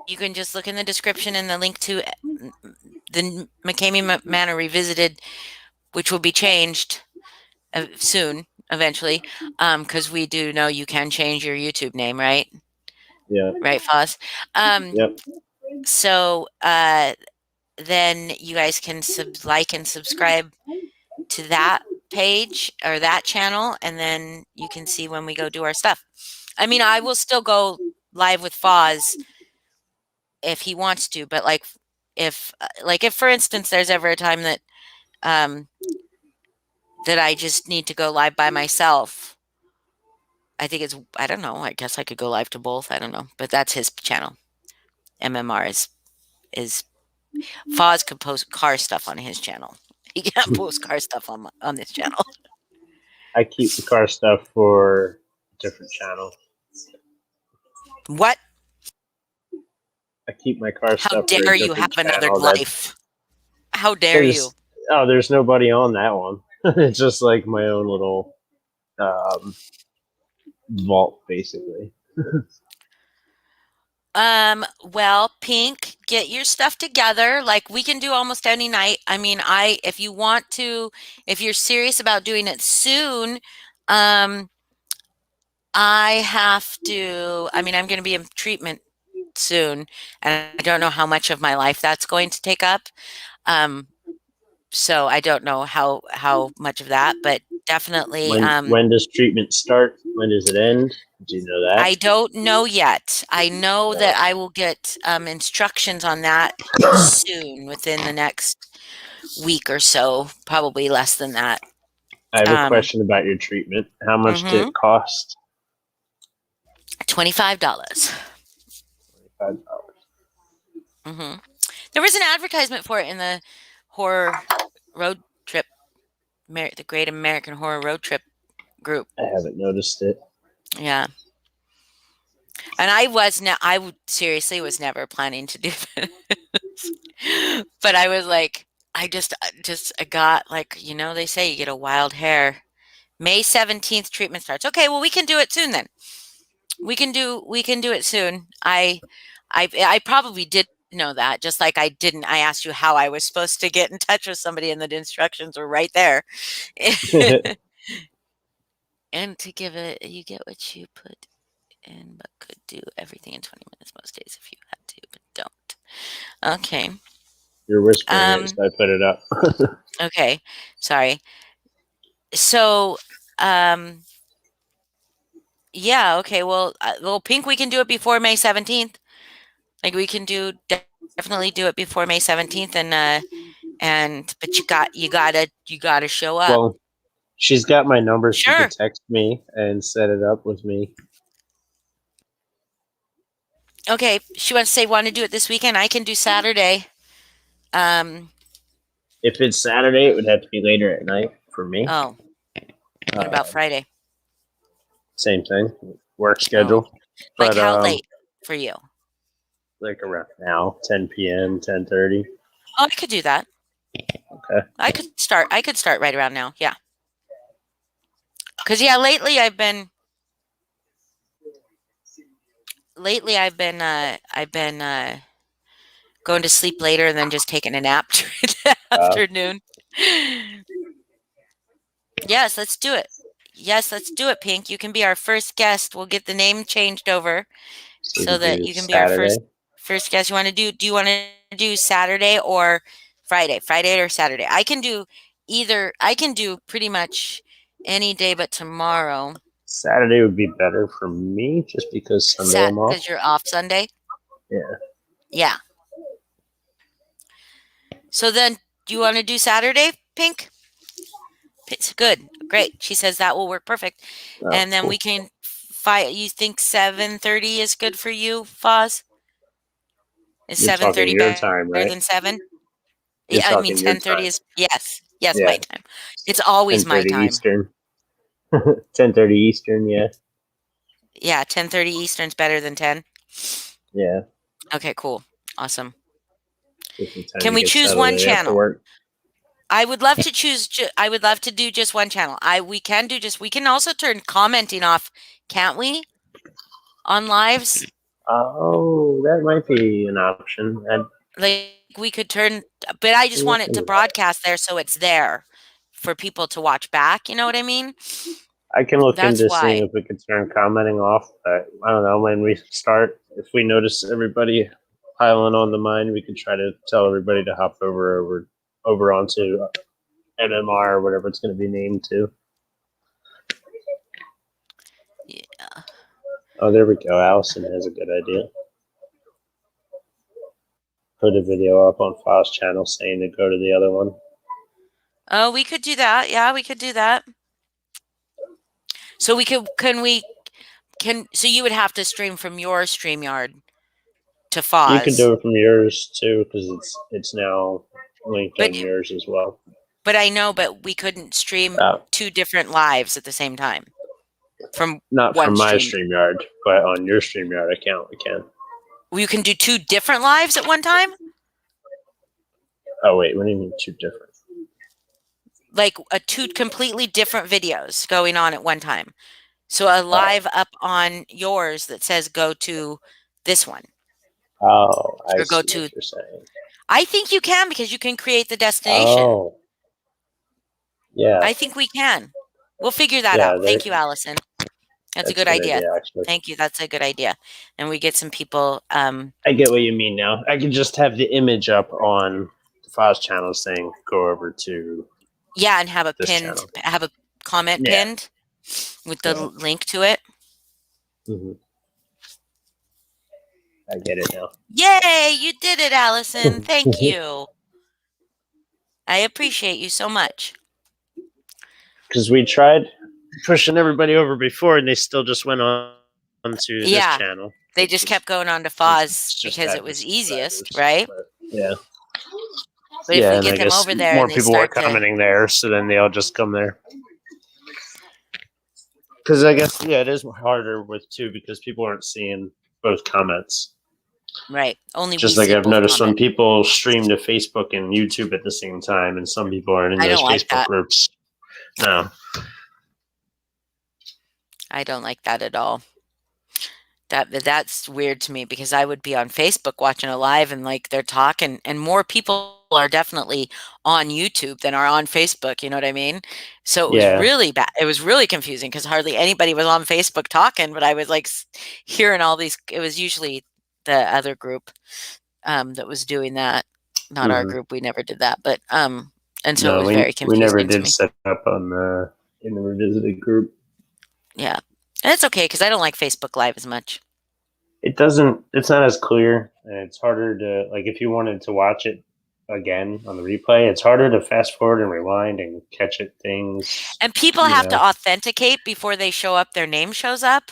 A: you can just look in the description and the link to the McCamey Manor Revisited, which will be changed soon, eventually, because we do know you can change your YouTube name, right?
B: Yeah.
A: Right, Foz?
B: Yep.
A: So then you guys can like and subscribe to that page or that channel, and then you can see when we go do our stuff. I mean, I will still go live with Foz if he wants to, but if for instance there's ever a time that um that I just need to go live by myself, I don't know, I guess I could go live to both, I don't know, but that's his channel. MMR is Foz could post car stuff on his channel. He can't post car stuff on this channel.
B: I keep the car stuff for a different channel.
A: What?
B: I keep my car
A: How
B: stuff for a
A: dare you
B: different
A: have another
B: channel. That
A: life? How dare you?
B: there's there's nobody on that one. It's just like my own little vault, basically.
A: Well, Pink, get your stuff together. Like we can do almost any night. I mean, if you want to, if you're serious about doing it soon, um, I mean, I'm going to be in treatment soon, and I don't know how much of my life that's going to take up. Um, so I don't know how much of that, but definitely,
B: When does treatment start? When does it end? Do you know that?
A: I don't know yet. I know that I will get instructions on that soon, within the next week or so, probably less than that.
B: I have a
A: Um,
B: question about your treatment. How much did
A: mm-hmm.
B: it cost?
A: $25.
B: $5.
A: Mm-hmm. There was an advertisement for it in the horror road trip, the Great American Horror Road Trip group.
B: I haven't noticed it.
A: Yeah. And seriously was never planning to do this. But I was like, I got, like, they say you get a wild hair. May 17th treatment starts. Okay, well we can do it soon then. We can do it soon. I probably did know that, just like I asked you how I was supposed to get in touch with somebody, and the instructions were right there. And to give it, you get what you put in, but could do everything in 20 minutes most days if you had to, but don't. Okay.
B: You're whispering it, so I put it up.
A: Okay. Sorry. So, yeah, okay. Well, Pink, we can do it before May 17th. Like we can definitely do it before May 17th, but you gotta show up.
B: Well, she's got my number. She
A: Sure.
B: could text me and set it up with me.
A: Okay. She wants to say want to do it this weekend. I can do Saturday.
B: If it's Saturday, it would have to be later at night for me.
A: Oh. What about Friday?
B: Same thing. Work
A: Oh.
B: schedule.
A: Like
B: But
A: how late for you?
B: like around now, 10 p.m., 10:30.
A: Oh, I could do that.
B: Okay.
A: I could start right around now. Yeah. Because lately I've been going to sleep later and then just taking a nap during the afternoon. Yes, let's do it. Yes, let's do it, Pink. You can be our first guest. We'll get the name changed over so that you can be our first guest. Do you want to do Saturday or Friday? Friday or Saturday? I can do either. I can do pretty much any day but tomorrow.
B: Saturday would be better for me, just because Sunday I'm off.
A: Because you're off Sunday?
B: Yeah.
A: Yeah. So then, do you want to do Saturday, Pink? It's good. Great. She says that will work perfect. And then
B: cool.
A: we can you think 7:30 is good for you, Foz? Is 7:30 better
B: right?
A: than 7?
B: You're
A: I mean,
B: talking your
A: 10:30
B: time.
A: is, yes, my time. It's always my
B: 10:30
A: time.
B: Eastern. 10:30 Eastern, yeah.
A: Yeah, 10:30 Eastern's better than 10.
B: Yeah.
A: Okay, cool. Awesome.
B: Gives me time
A: Can
B: to
A: we
B: get
A: choose
B: settled
A: one
B: after
A: channel?
B: work.
A: I would love to choose. I would love to do just one channel. We can also turn commenting off, can't we? On lives.
B: Oh, that might be an option.
A: Like we could turn, but I just want it to broadcast there, so it's there for people to watch back. You know what I mean?
B: I can look
A: That's
B: into
A: why.
B: seeing if we can turn commenting off. But I don't know when we start. If we notice everybody piling on the mind, we could try to tell everybody to hop over onto MMR or whatever it's going to be named to.
A: Yeah.
B: Oh, there we go. Allison has a good idea. Put a video up on Foss channel saying to go to the other one.
A: Oh, we could do that. Yeah, we could do that. So so you would have to stream from your StreamYard to
B: You can
A: Foz.
B: do it from yours too because it's now linked
A: But
B: on yours as well.
A: I know, but we couldn't stream two different lives at the same time from
B: Not
A: one
B: from my
A: stream.
B: StreamYard, but on your StreamYard account we can.
A: You can do two different lives at one time?
B: Oh wait, what do you mean two different?
A: Like two completely different videos going on at one time. So a live up on yours that says go to this one.
B: Oh, I
A: Or go
B: see
A: to
B: what you're saying.
A: I think you can because you can create the destination.
B: Oh, yeah.
A: I think we can. We'll figure that
B: Yeah,
A: out. Thank you, Allison. That's a good idea.
B: actually.
A: Thank you. That's a good idea. And we get some people.
B: I get what you mean now. I can just have the image up on the Foz channel saying go over to
A: Yeah, and have a
B: this
A: pinned,
B: channel.
A: have a comment
B: Yeah.
A: pinned with the link to it.
B: Mm-hmm. I get it now.
A: Yay! You did it, Allison. Thank you. I appreciate you so much.
B: Because we tried pushing everybody over before, and they still just went on to this channel.
A: They just kept going on to Foz because it was easiest, right?
B: Yeah.
A: But if we get them over there,
B: more
A: and they
B: people are
A: start to,
B: commenting there, so then they all just come there. Because I guess it is harder with two because people aren't seeing both comments.
A: Right. Only
B: just
A: we
B: like
A: see
B: I've
A: both
B: noticed when
A: comments.
B: people stream to Facebook and YouTube at the same time, and some people aren't in
A: I
B: those
A: don't like
B: Facebook
A: that.
B: groups. No,
A: I don't like that at all. That's weird to me because I would be on Facebook watching a live and like they're talking, and more people are definitely on YouTube than are on Facebook. You know what I mean? So it was really bad. It was really confusing because hardly anybody was on Facebook talking, but I was like hearing all these. It was usually the other group that was doing that, not our group. We never did that, but and so it was very confusing.
B: We never
A: to
B: did
A: me.
B: set up on in the revisited group.
A: Yeah, and it's okay because I don't like Facebook Live as much.
B: It doesn't. It's not as clear, and it's harder to like if you wanted to watch it again on the replay. It's harder to fast forward and rewind and catch it things.
A: And people have to authenticate before they show up. Their name shows up.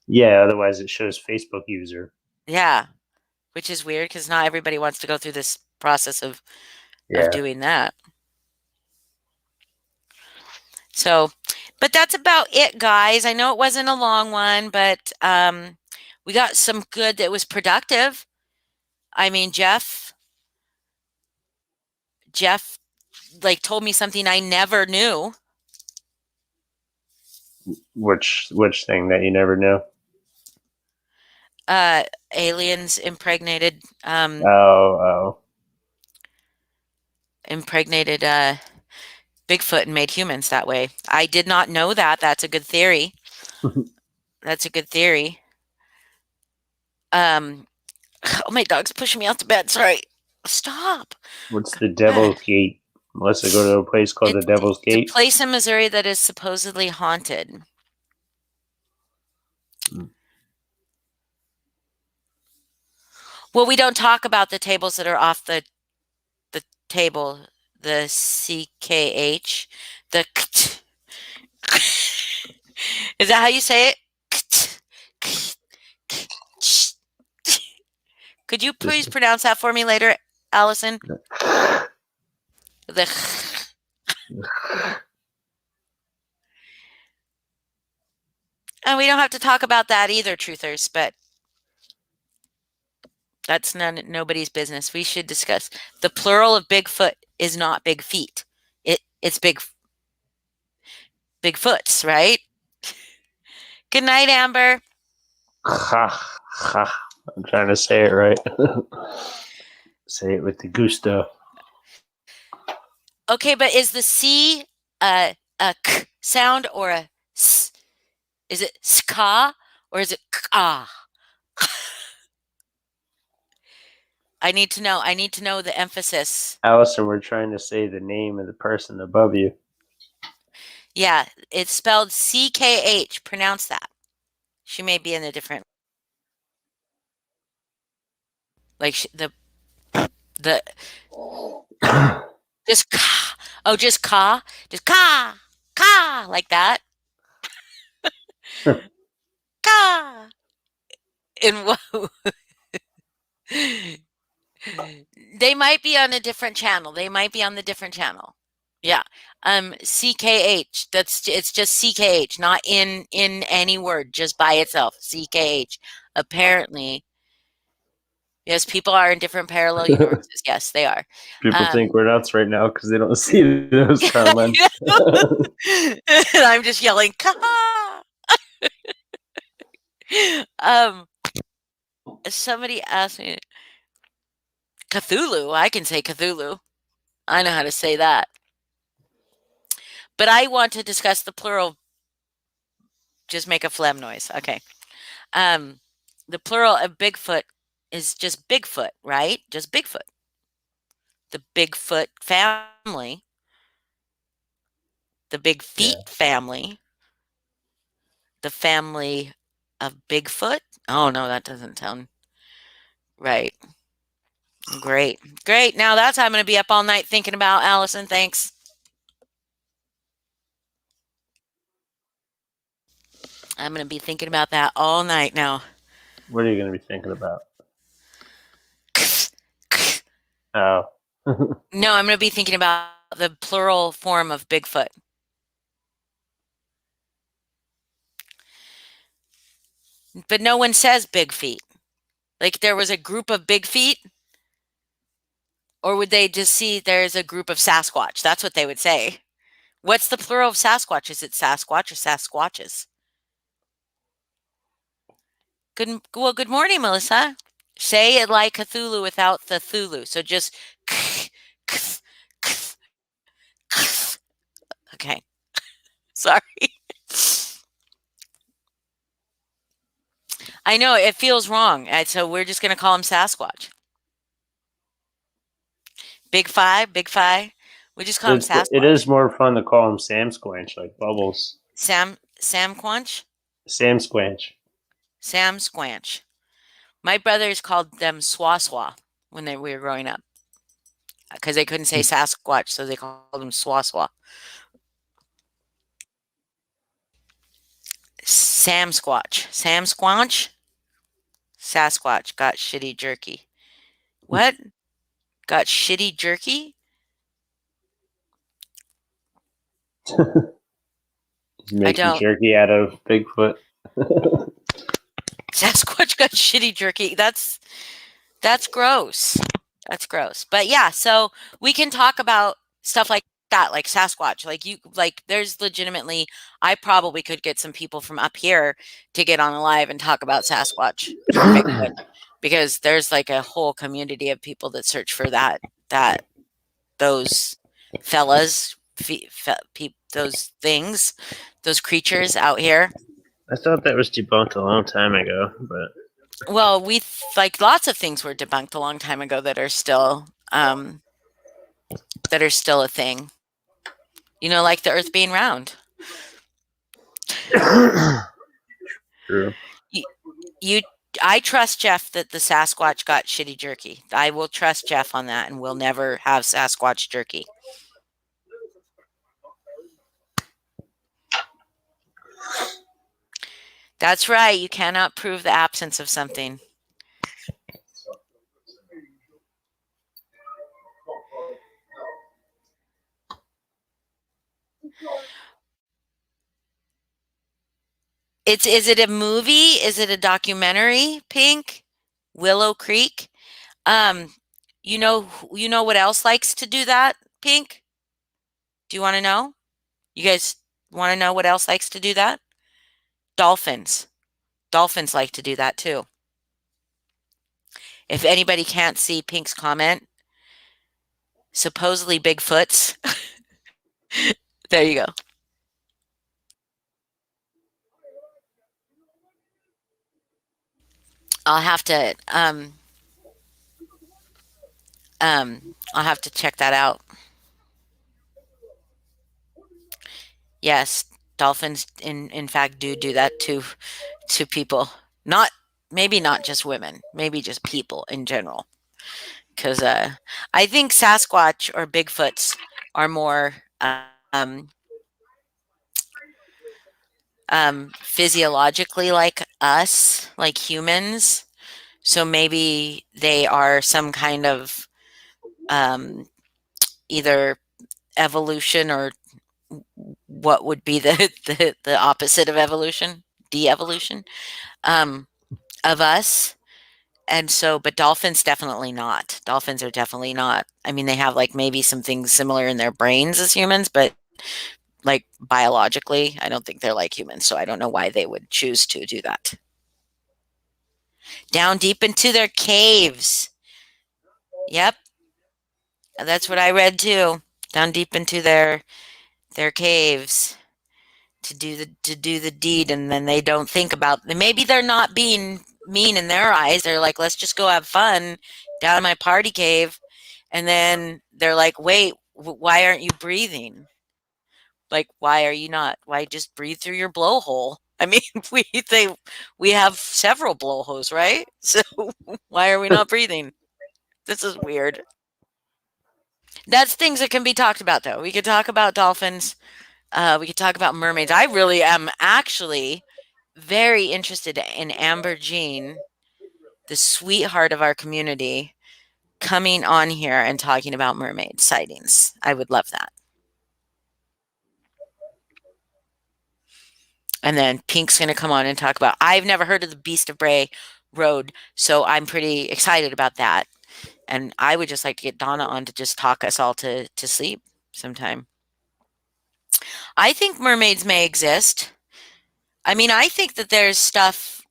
B: Yeah, otherwise it shows Facebook user.
A: Yeah, which is weird because not everybody wants to go through this process of doing that. So, but that's about it, guys. I know it wasn't a long one, but we got some good that was productive. I mean, Jeff like told me something I never knew.
B: Which thing that you never knew?
A: Aliens impregnated impregnated Bigfoot and made humans that way. I did not know that. That's a good theory. That's a good theory. Oh, my dog's pushing me out to bed. Sorry. Stop.
B: What's the Devil's Gate? Melissa, go to a place called the Devil's Gate.
A: The place in Missouri that is supposedly haunted. Well, we don't talk about the tables that are off the table. The CKH. The is that how you say it? Could you please pronounce that for me later, Allison? And we don't have to talk about that either, truthers, but that's nobody's business. We should discuss. The plural of Bigfoot is not big feet. It's Bigfoots, right? Good night, Amber.
B: I'm trying to say it right. Say it with the gusto.
A: Okay, but is the C a k sound or a s? Is it ska or is it ka? I need to know the emphasis.
B: Allison, we're trying to say the name of the person above you.
A: Yeah, it's spelled CKH. Pronounce that. She may be in a different, like the just ka. Oh, just ka, just ka like that. Ka. And whoa, they might be on a different channel. They might be on the different channel. Yeah. CKH. It's just CKH, not in any word, just by itself. CKH. Apparently, yes, people are in different parallel universes. Yes, they are.
B: People think
A: Um,
B: we're nuts right now because they don't see those comments.
A: and I'm just yelling, "Ka!" Um, somebody asked me Cthulhu. I can say Cthulhu. I know how to say that. But I want to discuss the plural. Just make a phlegm noise. Okay. Um, the plural of Bigfoot is just Bigfoot, right? Just Bigfoot. The Bigfoot family, the Big
B: Yeah.
A: Feet family, the family of Bigfoot. Oh no, that doesn't sound right. Great. Great. Now that's how I'm going to be up all night thinking about, Allison. Thanks. I'm going to be thinking about that all night now.
B: What are you going to be thinking about? Oh.
A: No, I'm going to be thinking about the plural form of Bigfoot. But no one says big feet. Like there was a group of big feet, or would they just see there's a group of Sasquatch? That's what they would say. What's the plural of Sasquatch? Is it Sasquatch or Sasquatches? Good morning, Melissa. Say it like Cthulhu without the Thulu. So just okay. Sorry. I know it feels wrong. So we're just gonna call him Sasquatch. Big Five, Big Five. We just call him
B: It is
A: Sasquatch.
B: more fun to call him Sam Squanch, like Bubbles.
A: Sam Quanch?
B: Sam Squanch.
A: Sam Squanch. My brothers called them Swaswa when we were growing up because they couldn't say Sasquatch, so they called them Swaswa. Sam Squatch. Sam Squanch? Sasquatch got shitty jerky. What? Got shitty jerky?
B: He's
A: I
B: making
A: don't.
B: jerky out of Bigfoot.
A: Sasquatch got shitty jerky. That's gross. That's gross. But yeah, so we can talk about stuff like that, like Sasquatch. Like there's legitimately I probably could get some people from up here to get on the live and talk about Sasquatch or Bigfoot because there's like a whole community of people that search for that those fellas, those things, those creatures out here.
B: I thought that was debunked a long time ago, but
A: Well, like lots of things were debunked a long time ago that are still a thing. You know, like the Earth being round.
B: true.
A: You, you, I trust Jeff that the Sasquatch got shitty jerky. I will trust Jeff on that, and we'll never have Sasquatch jerky. That's right. You cannot prove the absence of something. Is it a movie? Is it a documentary? Pink, Willow Creek. Um, you know what else likes to do that? Pink. Do you want to know? You guys want to know what else likes to do that? Dolphins. Dolphins like to do that too. If anybody can't see Pink's comment, supposedly Bigfoots. There you go. I'll have to I'll have to check that out. Yes, dolphins in fact do that to people. Not maybe not just women, maybe just people in general. Because I think Sasquatch or Bigfoots are more physiologically like us, like humans. So maybe they are some kind of um, either evolution or what would be the opposite of evolution, de-evolution um, of us. And so, but dolphins definitely not. Dolphins are definitely not. I mean, they have like maybe some things similar in their brains as humans, but like biologically, I don't think they're like humans. So I don't know why they would choose to do that. Down deep into their caves. Yep, that's what I read too. Down deep into their caves to do the deed, and then they don't think about. Maybe they're not being mean in their eyes. They're like, let's just go have fun down in my party cave, and then they're like, wait, why aren't you breathing? Like, why are you not? Why just breathe through your blowhole? I mean, we have several blowholes, right? So why are we not breathing? This is weird. That's things that can be talked about, though. We could talk about dolphins. We could talk about mermaids. I really am actually very interested in Amber Jean, the sweetheart of our community, coming on here and talking about mermaid sightings. I would love that. And then Pink's going to come on and talk about. I've never heard of the Beast of Bray Road, so I'm pretty excited about that. And I would just like to get Donna on to just talk us all to sleep sometime. I think mermaids may exist. I mean, I think that there's stuff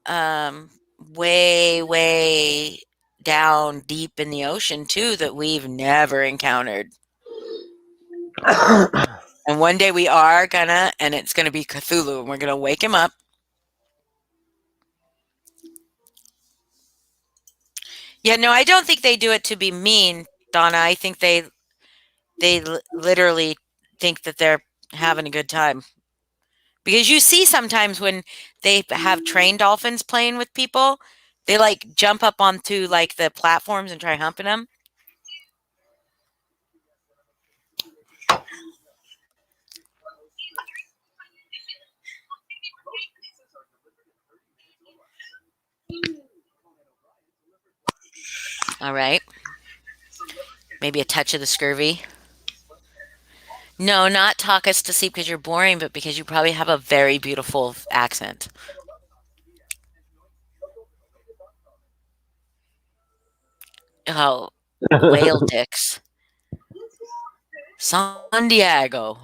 A: um, way down deep in the ocean too that we've never encountered. And one day we are gonna, and it's gonna be Cthulhu, and we're gonna wake him up. Yeah, no, I don't think they do it to be mean, Donna. I think they literally think that they're having a good time. Because you see sometimes when they have trained dolphins playing with people, they like jump up onto like the platforms and try humping them. All right. Maybe a touch of the scurvy. No, not talk us to sleep because you're boring, but because you probably have a very beautiful accent. Oh, whale dicks. San Diego.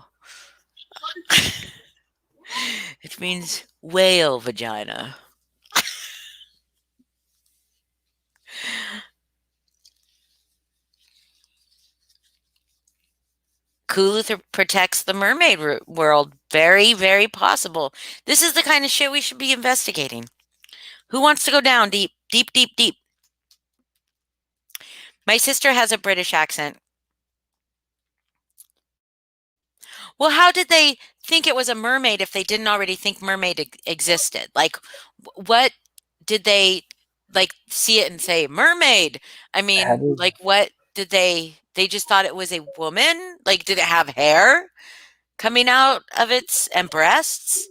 A: It means whale vagina. Kuluther protects the mermaid world. Very possible. This is the kind of shit we should be investigating. Who wants to go down deep, deep? My sister has a British accent. Well, how did they think it was a mermaid if they didn't already think mermaid existed? Like, what did they like see it and say mermaid? I
B: How
A: mean,
B: did
A: like, what did they just thought it was a woman? Like, did it have hair coming out of its and breasts?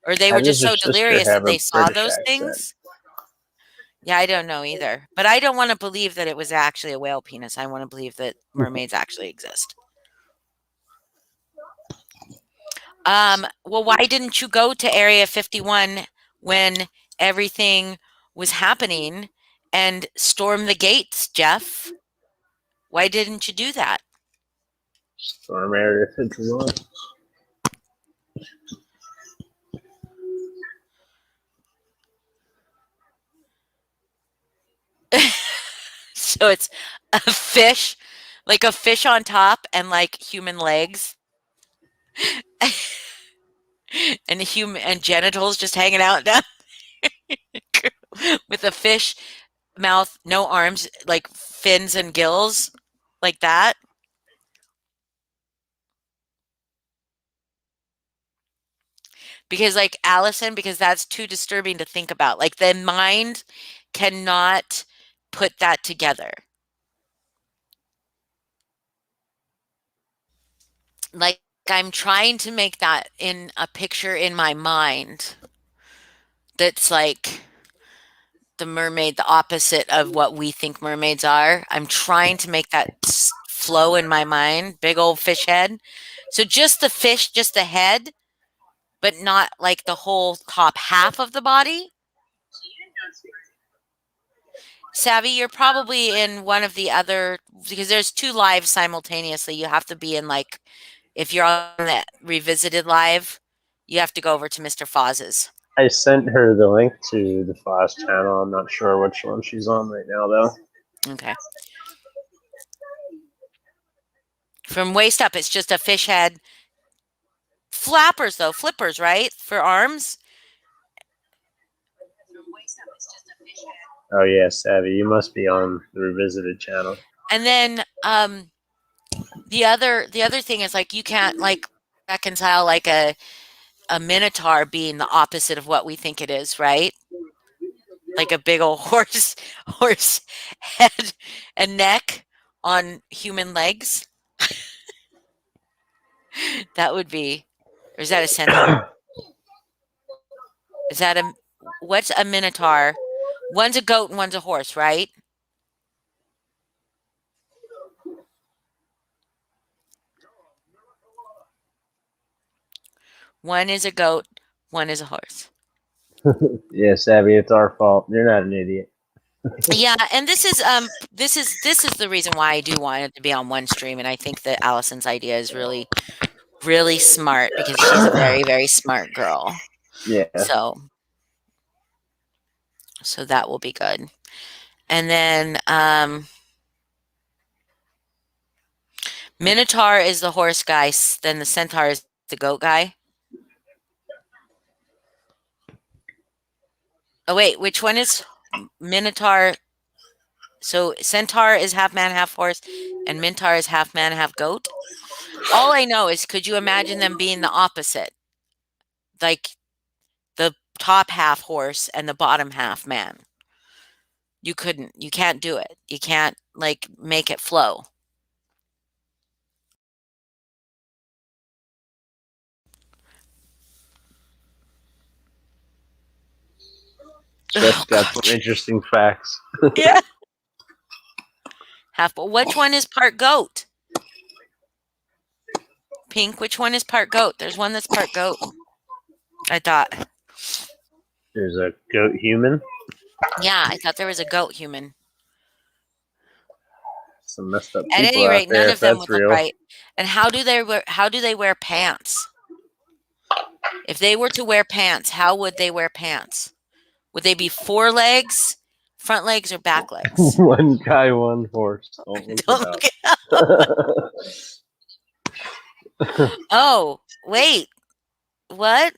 A: Or they
B: how
A: were
B: does
A: just
B: your
A: so
B: sister
A: delirious that
B: have a
A: they saw
B: British
A: those
B: accent?
A: things? Yeah, I don't know either. But I don't want to believe that it was actually a whale penis. I want to believe that mermaids actually exist. Well, why didn't you go to Area 51 when everything was happening and storm the gates, Jeff? Why didn't you do that?
B: Storm Area 51.
A: So it's a fish, like a fish on top and like human legs and human and genitals just hanging out down with a fish mouth, no arms, like fins and gills, like that. Because like Allison, because that's too disturbing to think about. Like the mind cannot put that together. Like I'm trying to make that in a picture in my mind that's like the mermaid, the opposite of what we think mermaids are. I'm trying to make that flow in my mind, big old fish head. So just the fish, just the head, but not like the whole top half of the body. Savvy, you're probably in one of the other because there's two lives simultaneously. You have to be in like if you're on the revisited live, you have to go over to Mr. Foz's.
B: I sent her the link to the Foz channel. I'm not sure which one she's on right now, though.
A: Okay. From waist up, it's just a fish head. Flappers though, flippers, right? For arms.
B: Oh yeah, Savvy, you must be on the Revisited channel.
A: And then the other thing is like you can't like reconcile like a minotaur being the opposite of what we think it is, right? Like a big old horse head and neck on human legs. That would be, or is that a centaur? Is that a what's a minotaur? One's a goat and one's a horse, right? One is a goat, one is a horse.
B: Yeah, Savvy, it's our fault. You're not an idiot.
A: Yeah, and this is the reason why I do want it to be on one stream, and I think that Allison's idea is really really smart because she's a very very smart girl.
B: Yeah.
A: So that will be good. And then Minotaur is the horse guy, then the centaur is the goat guy. Oh wait, which one is Minotaur? So centaur is half man, half horse, and Minotaur is half man, half goat. All I know is, could you imagine them being the opposite? Like the top half horse and the bottom half man. You couldn't. You can't do it. You can't like make it flow.
B: Jeff's got some interesting facts.
A: Yeah. Half. But which one is part goat? Pink. Which one is part goat? There's one that's part goat. I thought.
B: There's a goat human.
A: Yeah, I thought there was a goat human.
B: Some messed up
A: At
B: people
A: any
B: out
A: rate,
B: there,
A: none
B: if
A: of them
B: that's
A: would look
B: real.
A: right. And how do they wear pants? If they were to wear pants, how would they wear pants? Would they be four legs, front legs, or back legs?
B: One guy, one horse. Don't look
A: Don't
B: it
A: look
B: up.
A: Oh, wait. What?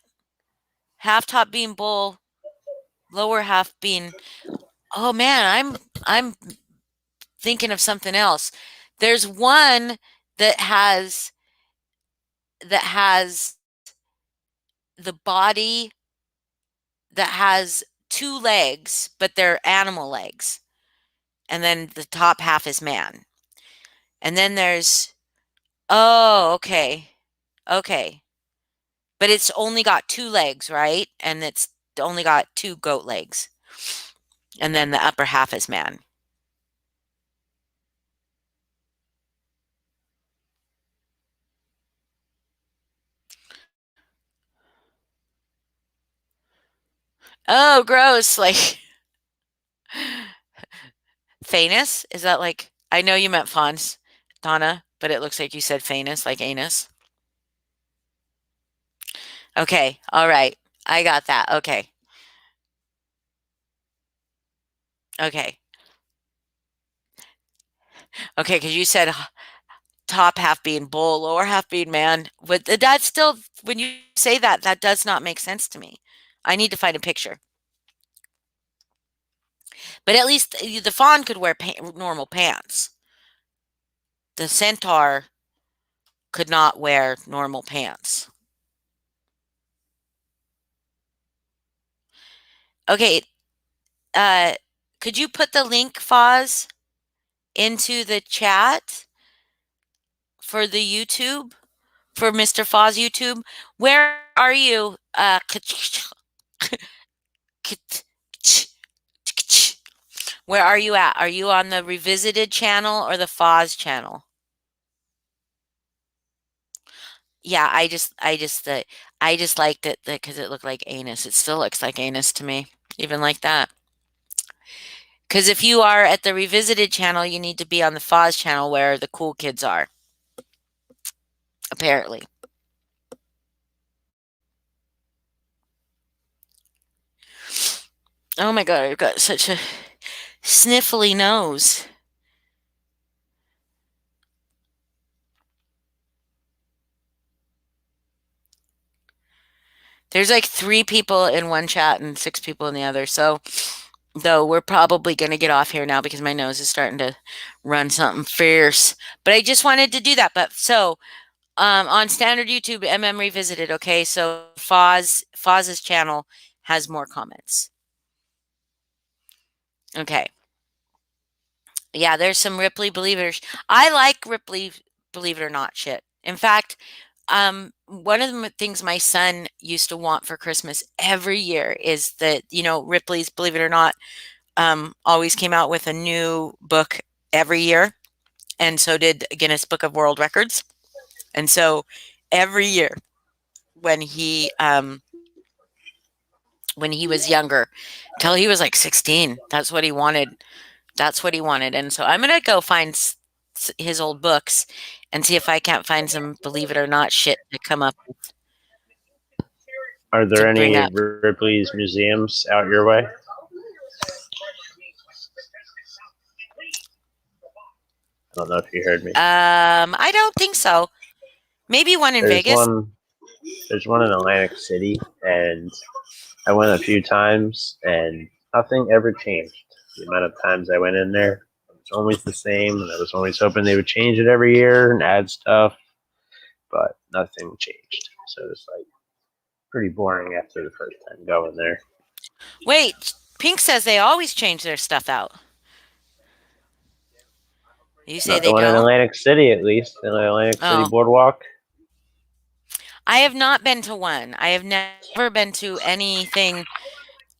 A: Half top being bull, lower half being. Oh man, I'm thinking of something else. There's one that has the body that has two legs, but they're animal legs. And then the top half is man. And then there's oh, okay. Okay. But it's only got two legs, right? And it's only got two goat legs. And then the upper half is man. Oh, gross. Like Phanus? Is that like I know you meant Fons, Donna, but it looks like you said Phanus, like anus. Okay, all right. I got that. Okay. Okay. Okay, because you said top half being bull, lower half being man. But that's still, when you say that, that does not make sense to me. I need to find a picture. But at least the fawn could wear normal pants. The centaur could not wear normal pants. Okay, uh, could you put the link, Foz, into the chat for the YouTube, for Mr. Foz YouTube? Where are you? Where are you at? Are you on the Revisited channel or the Foz channel? Yeah, I just liked it because it looked like anus. It still looks like anus to me, even like that. Because if you are at the Revisited channel, you need to be on the Foz channel where the cool kids are, apparently. Oh my God, I've got such a sniffly nose. There's like 3 people in one chat and 6 people in the other. So, though we're probably going to get off here now because my nose is starting to run something fierce. But I just wanted to do that. But so, on standard YouTube, MM Revisited. Okay, so Foz's channel has more comments. Okay, yeah, there's some Ripley Believe It or I like Ripley Believe It or Not shit. In fact, one of the things my son used to want for Christmas every year is that, Ripley's Believe It or Not always came out with a new book every year, and so did Guinness Book of World Records. And so every year when he was younger, till he was like 16, that's what he wanted. That's what he wanted. And so I'm gonna go find his old books and see if I can't find some Believe It or Not shit to come up
B: Are
A: to
B: there
A: bring
B: any
A: up.
B: Ripley's museums out your way? I don't know if you heard me.
A: I don't think so. Maybe one in
B: There's
A: Vegas.
B: one. There's one in Atlantic City, and I went a few times, and nothing ever changed. The amount of times I went in there, it was always the same, and I was always hoping they would change it every year and add stuff, but nothing changed. So it was like pretty boring after the first time going there.
A: Wait, Pink says they always change their stuff out. You say
B: Not the
A: they
B: one in
A: don't?
B: Atlantic City, at least. The Atlantic City
A: Oh,
B: Boardwalk.
A: I have not been to one. I have never been to anything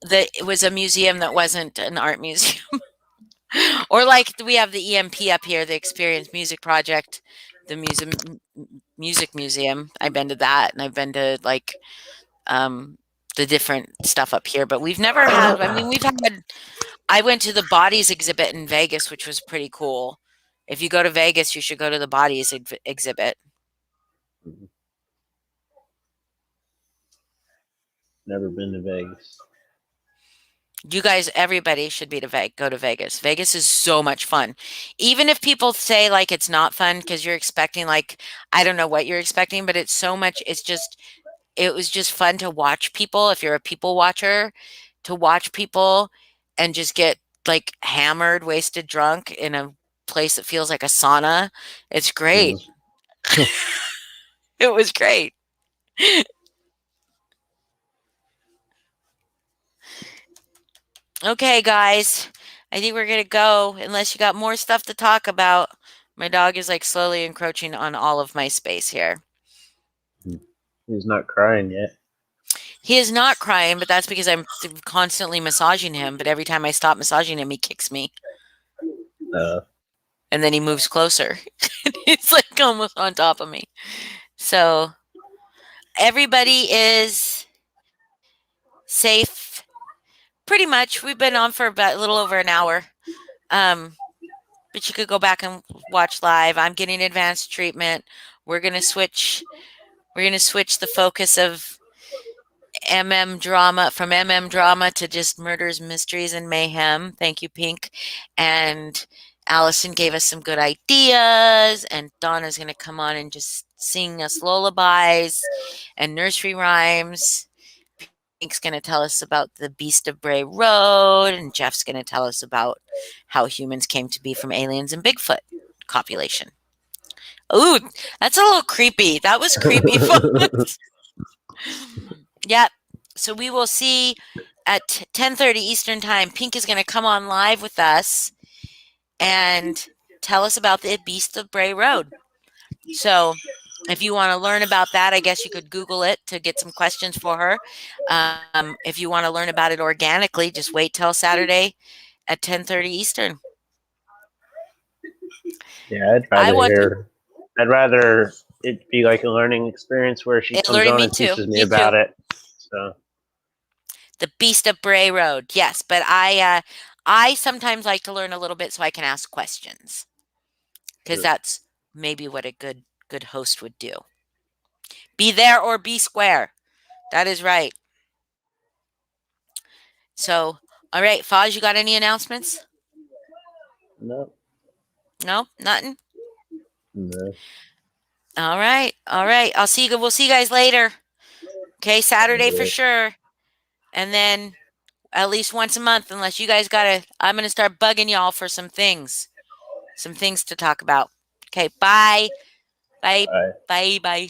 A: that was a museum that wasn't an art museum. Or like we have the EMP up here, the Experience Music Project, the music museum. I've been to that, and I've been to like um the different stuff up here, but we've never had. I mean, we've had. I went to the Bodies exhibit in Vegas, which was pretty cool. If you go to Vegas, you should go to the Bodies exhibit.
B: Never been to Vegas.
A: You guys, everybody should go to Vegas. Vegas is so much fun. Even if people say like it's not fun because you're expecting like I don't know what you're expecting, but it's so much. It was just fun to watch people. If you're a people watcher, to watch people and just get like hammered, wasted, drunk in a place that feels like a sauna. It's great.
B: Mm.
A: It was great. Okay, guys. I think we're gonna go unless you got more stuff to talk about. My dog is like slowly encroaching on all of my space here.
B: He's not crying yet.
A: He is not crying, but that's because I'm constantly massaging him. But every time I stop massaging him, he kicks me.
B: Uh,
A: And then he moves closer. He's like almost on top of me. So everybody is safe. Pretty much. We've been on for about a little over an hour. But you could go back and watch live. I'm getting advanced treatment. We're gonna switch. We're gonna switch the focus of MM drama from MM drama to just murders, mysteries, and mayhem. Thank you, Pink. And Allison gave us some good ideas, and Donna's gonna come on and just sing us lullabies and nursery rhymes. Pink's going to tell us about the Beast of Bray Road, and Jeff's going to tell us about how humans came to be from aliens and Bigfoot copulation. Ooh, that's a little creepy. That was creepy, folks. Yep. So we will see at 10:30 Eastern Time. Pink is going to come on live with us and tell us about the Beast of Bray Road. So if you want to learn about that, I guess you could Google it to get some questions for her. If you want to learn about it organically, just wait till Saturday at 10:30 Eastern.
B: Yeah, I'd rather it be like a learning experience where she comes on and teaches me about it. So
A: the Beast of Bray Road, yes, but I sometimes like to learn a little bit so I can ask questions, because that's maybe what a good host would do. Be there or be square. That is right. So, all right, Foz, you got any announcements?
B: no,
A: Nothing.
B: no.
A: All right. We'll see you guys later. Okay, Saturday for sure. And then at least once a month, unless you guys I'm gonna start bugging y'all for some things to talk about. Okay, bye. Bye.
B: Bye.
A: Bye. Bye.